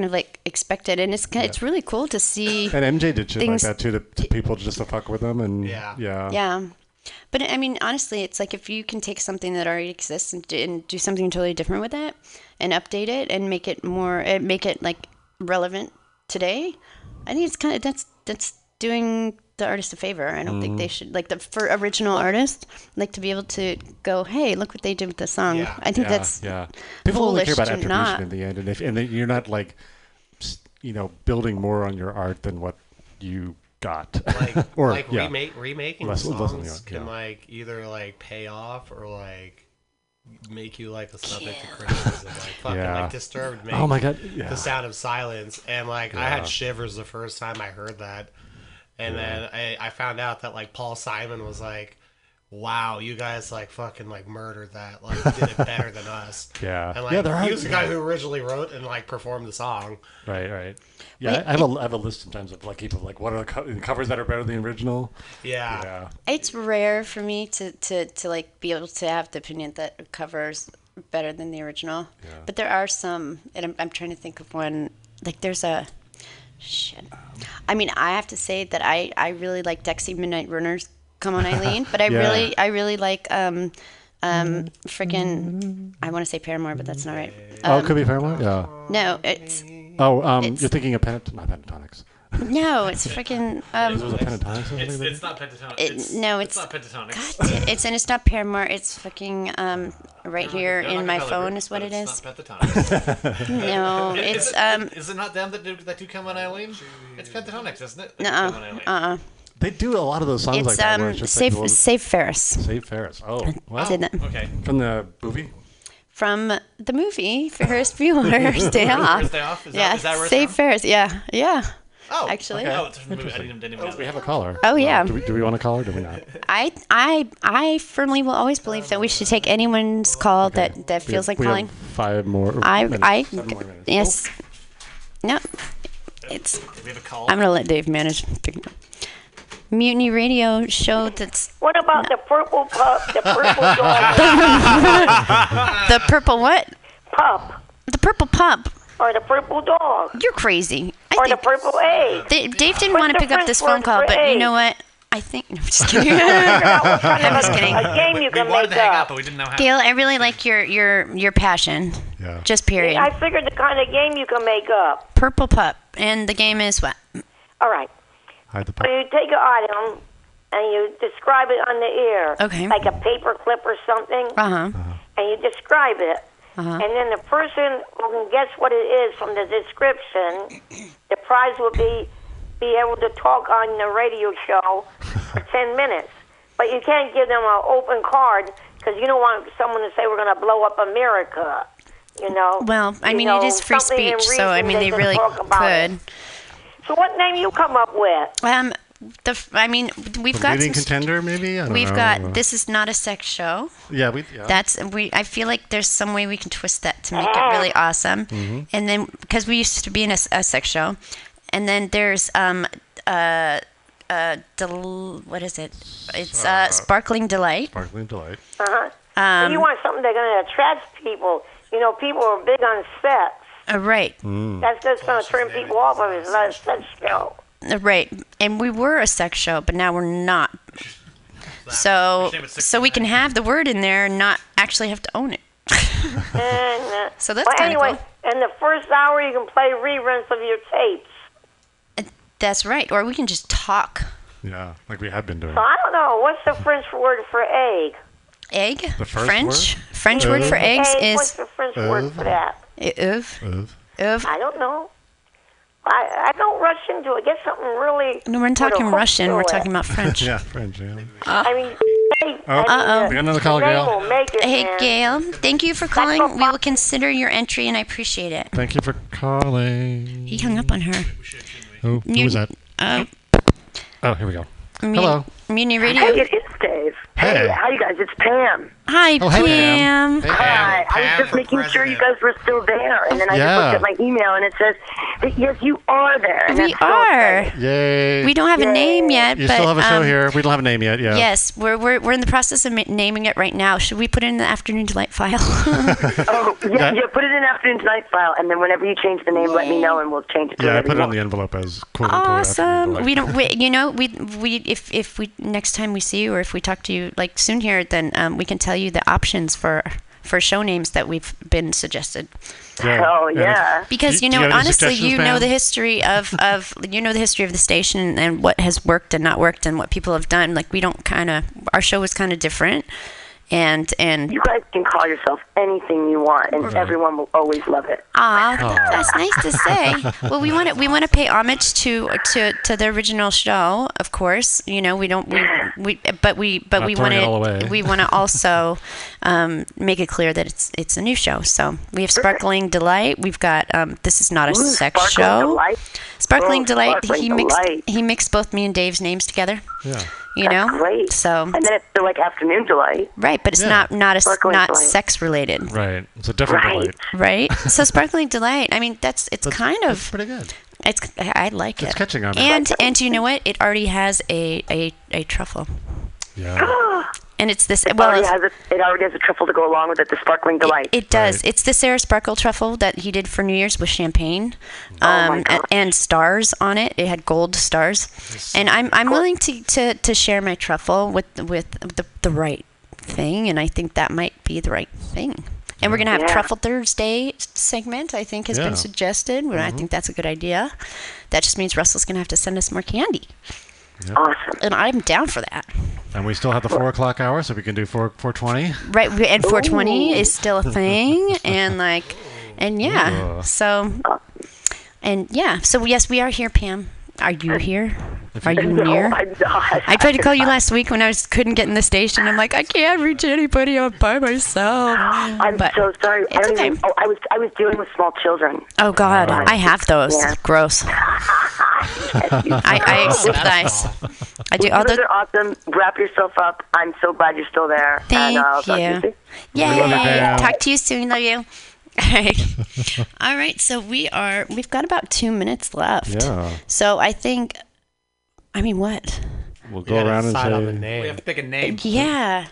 of expected, and it's really cool to see. And MJ did shit like that too to people just to fuck with them, and yeah. But honestly, it's if you can take something that already exists and do something totally different with it, and update it and make it relevant today. I think it's that's doing the artist a favor. I don't think they should for original artists to be able to go, hey, look what they did with the song. Yeah. I think that's people only care about foolish attribution in the end, and you're not building more on your art than what you got. Remaking songs can either pay off or make you a subject to criticism. Disturbed make oh my God. The Sound of Silence, and I had shivers the first time I heard that. And then I found out that Paul Simon was wow, you guys fucking murdered that. Did it better than us. Yeah. And he was the guy who originally wrote and performed the song. Right. Yeah, I have a list sometimes of people what are the covers that are better than the original. Yeah. It's rare for me to be able to have the opinion that a cover's better than the original. Yeah. But there are some, and I'm trying to think of one. There's a shit. I have to say that I really like Dexy Midnight Runners, Come On Eileen, but I really like freaking, I want to say Paramore, but that's not right. It could be Paramore? Yeah. No, it's... you're thinking of not Pentatonics. No, it's freaking... was it Pentatonics? It's not Pentatonics. It's not Pentatonics. God, it's not Paramore. It's fucking right here in my phone is what it is. It's not Pentatonics. No, it's... Is it not them that do Come On Eileen? It's Pentatonics, isn't it? Nuh-uh. They do a lot of those songs it's, like that. Where it's just Save Ferris. Save Ferris. Oh, wow. Did that. Okay. From the movie? From the movie Ferris Bueller's Day Off. Day Off? Is that where it's Save from? Ferris. Yeah. Oh, actually. Okay. Oh, it's from the movie. I didn't even know. We have a caller. Oh, yeah. Do we want a caller? Or do we not? I firmly will always believe that we should take anyone's call that feels like calling. Have 5 more. 7 more minutes. Yes. No. It's. We have a call. I'm gonna let Dave manage. Mutiny Radio show that's. What about the purple pup? The purple dog. The purple what? Pup. The purple pup. Or the purple dog. You're crazy. Or the purple egg. Dave didn't want to pick up this phone call, but you know what? I think. No, I'm just kidding. I'm just kidding. A game you can make up. But we didn't know how. Gail, I really like your passion. Yeah. Just period. I figured the kind of game you can make up. Purple pup, and the game is what? All right. Hide the So you take an item and you describe it on the air. Okay. Like a paper clip or something. Uh-huh. And you describe it. Uh-huh. And then the person who can guess what it is from the description, the prize will be able to talk on the radio show for 10 minutes. But you can't give them an open card because you don't want someone to say we're going to blow up America. You know. Well, I mean, it is free speech, so I mean, they really could. So, what name you come up with? We've got leading contender, maybe. We've got. This is not a sex show. Yeah, I feel like there's some way we can twist that to make it really awesome. Mm-hmm. And then because we used to be in a sex show, and then there's what is it? It's Sparkling Delight. Sparkling Delight. So you want something that's going to attract people. You know, people are big on sex. Right. That's just going to turn people off of it. It's not a sex show. Right. And we were a sex show, but now we're not. So we can have the word in there and not actually have to own it. So that's kind of anyway, in the first hour, you can play reruns of your tapes. That's right. Or we can just talk. Yeah, like we have been doing. So I don't know. What's the French word for egg? Egg? The first French? word? French word for eggs is... What's the French word for that? I don't know. I don't rush into it. Get something really... No, we're not talking Russian. We're talking about French. Yeah, French, yeah. I mean... We got another call, Gail. Hey, Gail. Thank you for calling. We will consider your entry, and I appreciate it. Thank you for calling. He hung up on her. Who was that? Oh, here we go. Hello. Mutiny Radio. Hey, it is Dave. Hey. Hi, you guys. It's Pam. Hi, Oh, hey, Pam. Hey, Hi. I was Pam, just making sure you guys were still there, and then I Yeah. just looked at my email, and it says that, yes, you are there. And We that's so are. exciting. Yay. We don't have a name yet, You but still have a show here. We don't have a name yet, yeah. yes, we're in the process of naming it right now. Should we put it in the Afternoon Delight file? Oh, yeah, put it in Afternoon Tonight file, and then whenever you change the name, let me know, and we'll change it to Yeah, I whatever put it you on the want. envelope as quote-unquote Awesome. Afternoon We Delight. don't. You know, we if we next time we see you or if we talk to you like soon here, then we can tell you the options for show names that we've been suggested. Yeah. Oh, yeah. Because Do you have any honestly, suggestions, you know Pam? the history of the history of the station and what has worked and not worked and what people have done. Like we don't our show is kind of different. And You guys can call yourself anything you want, and everyone will always love it. That's nice to say. Well, we want to pay homage to the original show, of course. You know, we don't we but we want to we want to also make it clear that it's a new show. So we have Sparkling Delight. We've got this is not a sex show. Delight. Sparkling Delight. Sparkling He mixed both me and Dave's names together. Yeah. You know, Great. so And then it's like Afternoon Delight. right, but it's Yeah. not Sparkling Delight. sex related, Right. It's a different Right. delight. right? So Sparkling Delight. I mean, it's kind That's of pretty good. I like it. It's catching on. And you know what? It already has a truffle. Yeah. And it's this. It already has a truffle to go along with it, the Sparkling Delight. It does. Right. It's the Sarah Sparkle truffle that he did for New Year's with champagne, my gosh. and stars on it. It had gold stars, and I'm willing to share my truffle with the right thing, and I think that might be the right thing. And we're gonna have Truffle Thursday segment. I think has been suggested. I think that's a good idea. That just means Russell's gonna have to send us more candy. Yep. Awesome. And I'm down for that. And we still have the 4 o'clock hour, so we can do 4:20. Right, and 420 is still a thing, and Ooh. So yes, we are here, Pam. Are you here? Are you No, near? I'm not. I tried to call you last week when I couldn't get in the station. I'm like, I can't reach anybody. I'm by myself. I'm But so sorry. it's okay. I was dealing with small children. Oh God, I have those. Yeah. Gross. I sympathize. I do. You guys are awesome. Wrap yourself up. I'm so glad you're still there. Thank and, I'll talk to you soon. Yay! Talk to you soon. Love you. All right. So we've got about 2 minutes left. Yeah. So I think. I mean, what? We'll go around and say. We have to pick a name. Yeah.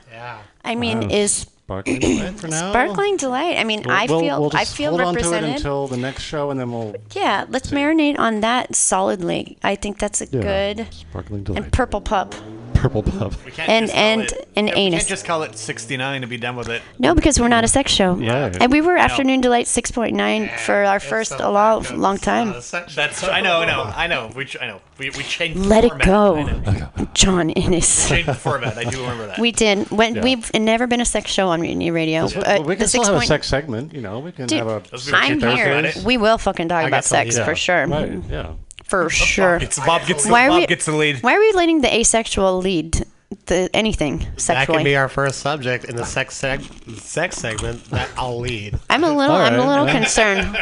I mean, is Sparkling Delight for now? Sparkling Delight. I mean, I feel hold represented. on to it until the next show, and then we'll. Yeah, let's marinate on that solidly. I think that's a good. Sparkling Delight. And Purple Pup. Purple Pup. And anus. We can't just call it 69 to be done with it. No, because we're not a sex show. Yeah. And we were Afternoon Delight 6.9 for our first a long time. That's I know. We changed. Let the it format. go, John Innes. Changed the format. I do remember that. We did. We've never been a sex show on Mutiny Radio. Well, we can still have a sex segment. We can have a. I'm here. We will fucking talk about sex for sure. Right. Yeah. For sure. Bob gets the lead. Why are we letting the asexual lead anything sexually? That can be our first subject in the sex segment that I'll lead. I'm a little concerned.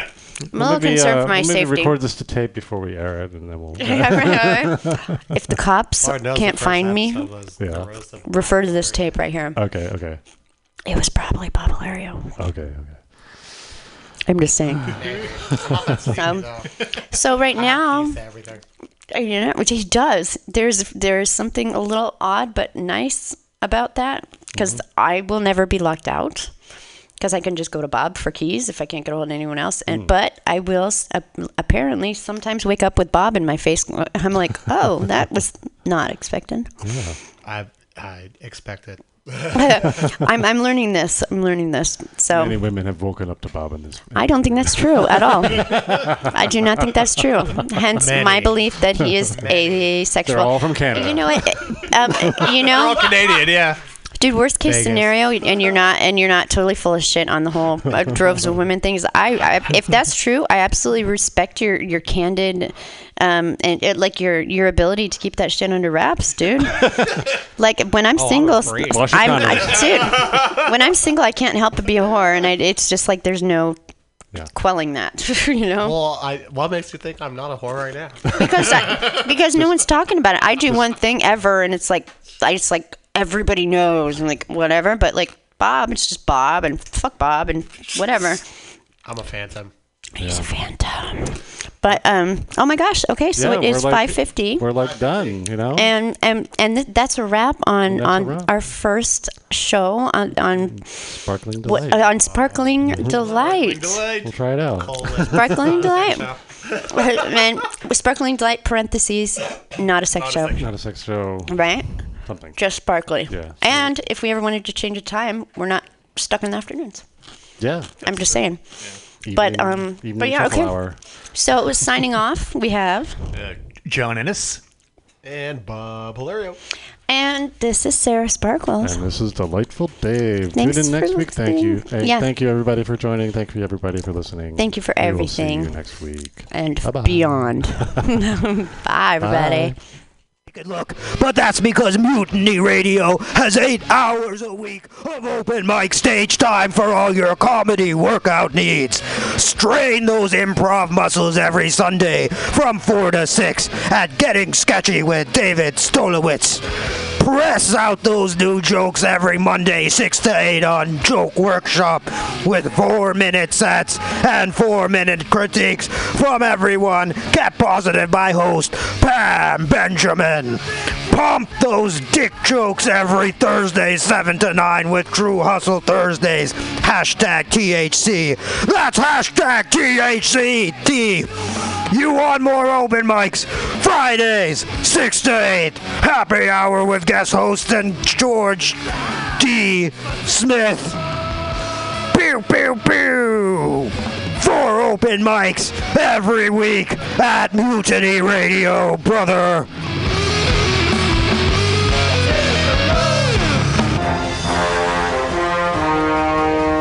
I'm a little concerned for my maybe safety. Record this to tape before we air it, and then we'll. If the cops can't find me, refer to this tape right here. Okay. It was probably Bob Hilario. Okay. I'm just saying. So right now, which he does. There's something a little odd but nice about that, because I will never be locked out, because I can just go to Bob for keys if I can't get a hold of anyone else. But I will apparently sometimes wake up with Bob in my face. I'm like, oh, that was not expected. Yeah. I expected. I'm learning this. So many women have woken up to Bob in this. I don't think that's true at all. I do not think that's true. Hence my belief that he is asexual. They're all from Canada. You know what? They're all Canadian, yeah. Dude, worst case scenario, and you're not totally full of shit on the whole droves of women things. If that's true, I absolutely respect your candid, like your ability to keep that shit under wraps, dude. Like when I'm single, dude. When I'm single, I can't help but be a whore, and it's just like there's no quelling that, Well, what makes you think I'm not a whore right now? Because no one's talking about it. I do one thing ever, and it's like everybody knows, and like whatever. But like Bob, it's just Bob, and fuck Bob, and whatever. I'm a phantom. He's a phantom. But oh my gosh. Okay, so it is 5:50. We're like done, And that's a wrap on our first show on Sparkling Delight. On Sparkling Delight. We'll try it out. Sparkling Delight. And Sparkling Delight parentheses, not a sex show. Not a sex show. Right? Something. Just sparkly. Yeah. And if we ever wanted to change the time, we're not stuck in the afternoons. Yeah. I'm just saying. Evening yeah, okay. Hour. So it was signing off. We have John Innes and Bob Hilario. And this is Sarah Sparkles. And this is Delightful Dave. Thanks Tune in next week. Thank you. Yeah. Thank you, everybody, for joining. Thank you, everybody, for listening. Thank you for everything. We will see you next week. And Bye-bye. beyond. Bye, everybody. Bye. Good look, but that's because Mutiny Radio has 8 hours a week of open mic stage time for all your comedy workout needs. Strain those improv muscles every Sunday from 4 to 6 at Getting Sketchy with David Stolowitz. Press out those new jokes every Monday 6 to 8 on Joke Workshop with 4-minute sets and 4-minute critiques from everyone kept positive by host Pam Benjamin. Pump those dick jokes every Thursday 7 to 9 with True Hustle Thursdays. Hashtag THC. That's hashtag THC. You want more open mics? Fridays 6 to 8. Happy hour with guest host and George D. Smith. Pew, pew, pew. 4 open mics every week at Mutiny Radio, brother.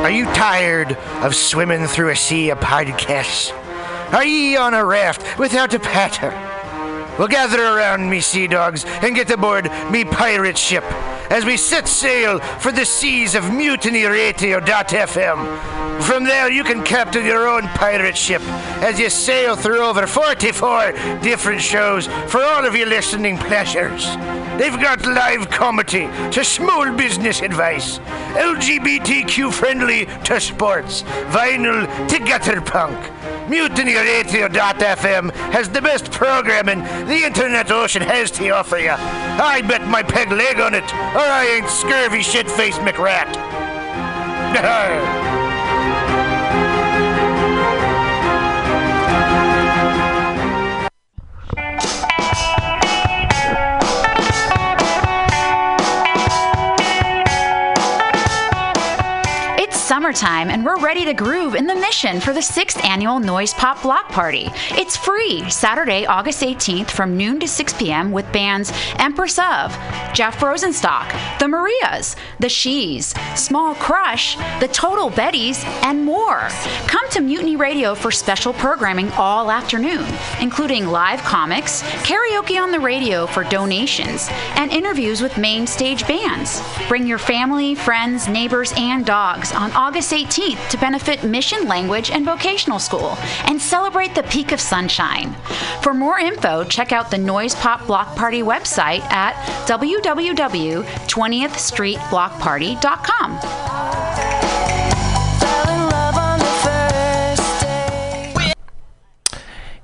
Are you tired of swimming through a sea of podcasts? Are ye on a raft without a paddle? Well, gather around me, sea dogs, and get aboard me pirate ship, as we set sail for the seas of mutinyradio.fm. From there, you can captain your own pirate ship as you sail through over 44 different shows for all of your listening pleasures. They've got live comedy to small business advice, LGBTQ friendly to sports, vinyl to gutter punk. MutinyRadio.fm has the best programming the internet ocean has to offer you. I bet my peg leg on it, or I ain't scurvy shit-faced McRat. Summertime, and we're ready to groove in the Mission for the 6th annual Noise Pop Block Party. It's free Saturday, August 18th from noon to 6 p.m. with bands Empress of, Jeff Rosenstock, The Marias, The She's, Small Crush, The Total Bettys, and more. Come to Mutiny Radio for special programming all afternoon, including live comics, karaoke on the radio for donations, and interviews with main stage bands. Bring your family, friends, neighbors, and dogs on August 18th to benefit Mission Language and Vocational School and celebrate the peak of sunshine. For more info, check out the Noise Pop Block Party website at www.20thstreetblockparty.com.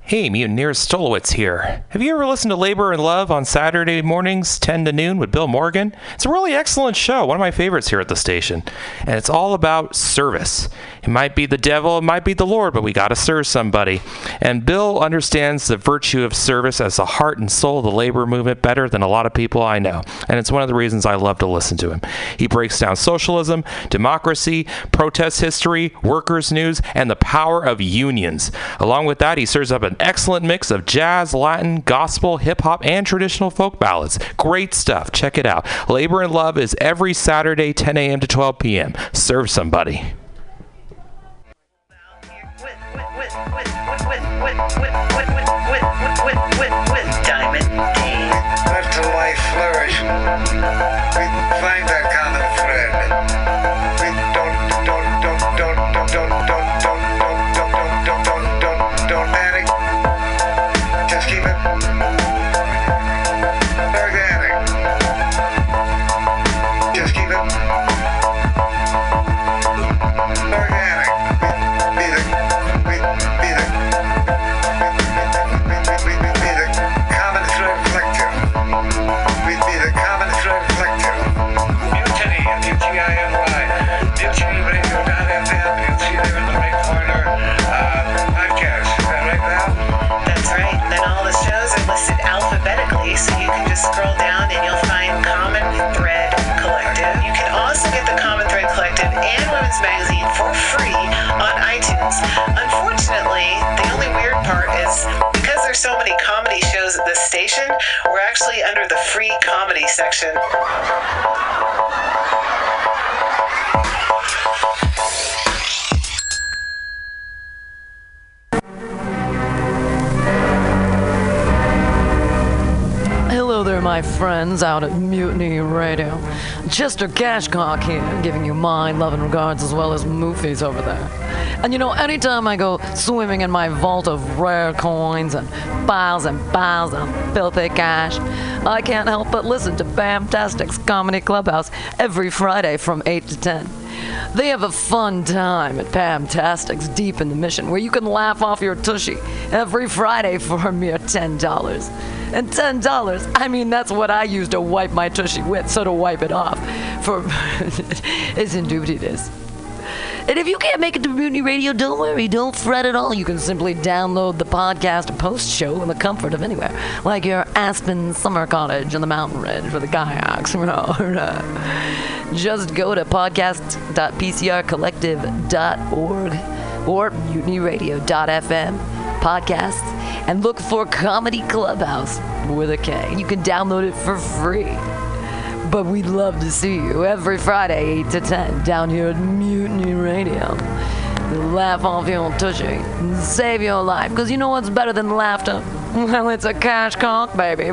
Hey, Mutineers, Stolowitz here. Have you ever listened to Labor and Love on Saturday mornings, 10 to noon with Bill Morgan? It's a really excellent show, one of my favorites here at the station. And it's all about service. It might be the devil, it might be the Lord, but we got to serve somebody. And Bill understands the virtue of service as the heart and soul of the labor movement better than a lot of people I know. And it's one of the reasons I love to listen to him. He breaks down socialism, democracy, protest history, workers' news, and the power of unions. Along with that, he serves up an excellent mix of jazz, Latin, gospel, hip-hop, and traditional folk ballads. Great stuff. Check it out. Labor and Love is every Saturday, 10 a.m. to 12 p.m. Serve somebody. Diamond King. Let the life flourish. We find that common thread. We don't panic. Just keep it organic. Just keep it organic. Be the common thread collective. We'd be the common thread collective. Mutiny, M-U-T-I-N-Y. MutinyRadio.fm. You'll see there in the right corner. Podcast. Is that right, Val? That's right. Then all the shows are listed alphabetically, so you can just scroll down and you'll find Common Thread Collective. You can also get the Common Thread Collective and Women's Magazine for free on iTunes. Unfortunately, the only weird part is because there's so many comedy shows at this station, we're actually under the free comedy section. Hello there, my friends out at Mutiny Radio. Chester Cashcock here, giving you my love and regards as well as Moofy's over there. And you know, anytime I go swimming in my vault of rare coins and piles of filthy cash, I can't help but listen to Bamtastic's Comedy Clubhouse every Friday from 8 to 10. They have a fun time at Bamtastic's deep in the Mission, where you can laugh off your tushy every Friday for a mere $10. And $10, I mean, that's what I use to wipe my tushy with, so to wipe it off. For it's indubitious. And if you can't make it to Mutiny Radio, don't worry, don't fret at all. You can simply download the podcast and post-show in the comfort of anywhere, like your Aspen summer cottage on the mountain ridge with the kayaks. Just go to podcast.pcrcollective.org or mutinyradio.fm podcasts and look for Comedy Clubhouse with a K. You can download it for free. But we'd love to see you every Friday, 8 to 10, down here at Mutiny Radio. Laugh off your tushy and save your life, because you know what's better than laughter? Well, it's a cash cock, baby.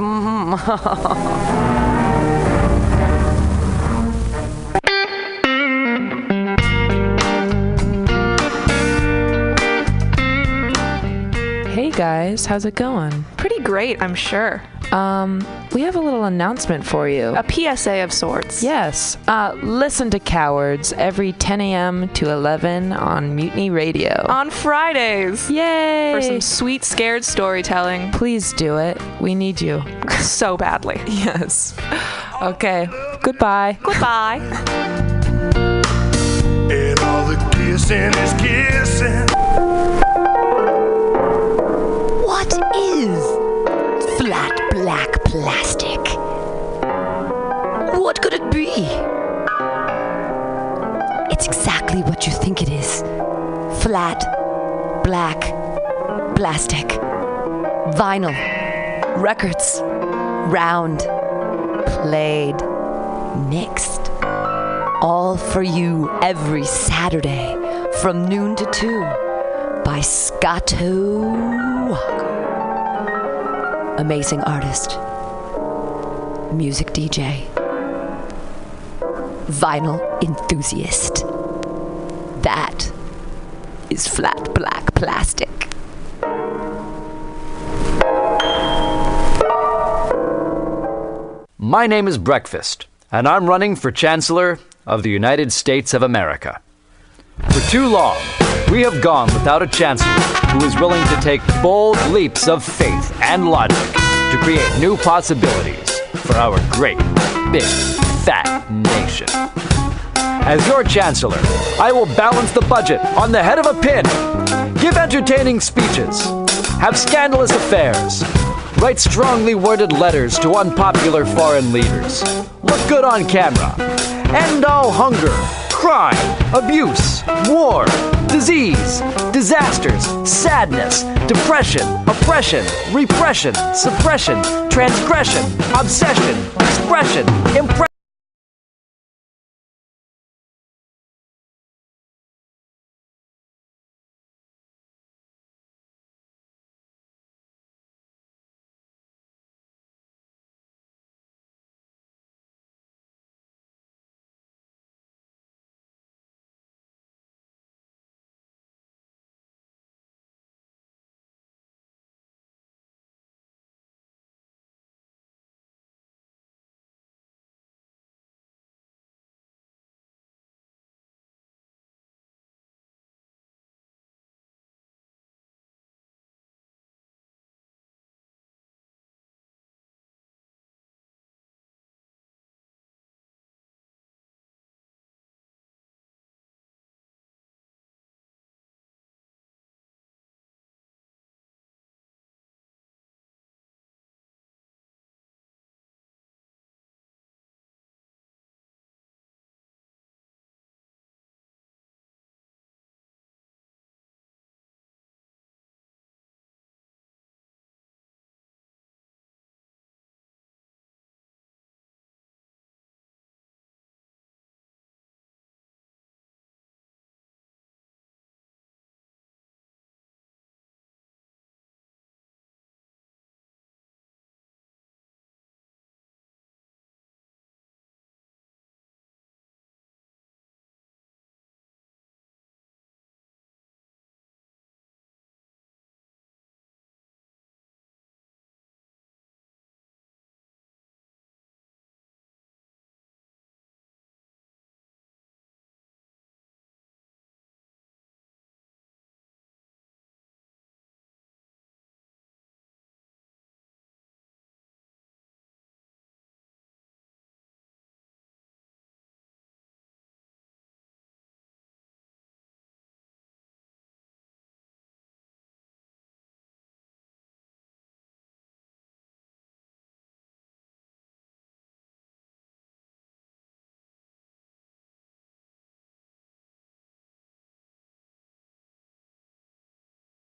guys, how's it going? Pretty great, I'm sure. We have a little announcement for you. A PSA of sorts. Yes. Listen to Cowards every 10 a.m. to 11 on Mutiny Radio. On Fridays. Yay! For some sweet, scared storytelling. Please do it. We need you. So badly. Yes. Okay. Goodbye. Goodbye. And all the kissing is kissing. What is flat black plastic? What could it be? It's exactly what you think it is. Flat black plastic. Vinyl. Records. Round. Played. Mixed. All for you every Saturday from noon to 2 by Scotto Walker. Amazing artist. Music DJ. Vinyl enthusiast. That is flat black plastic. My name is Breakfast, and I'm running for Chancellor of the United States of America. For too long, we have gone without a chancellor who is willing to take bold leaps of faith and logic to create new possibilities for our great, big, fat nation. As your chancellor, I will balance the budget on the head of a pin, give entertaining speeches, have scandalous affairs, write strongly worded letters to unpopular foreign leaders, look good on camera, end all hunger, crime, abuse, war, disease, disasters, sadness, depression, oppression, repression, suppression, transgression, obsession, expression, impression.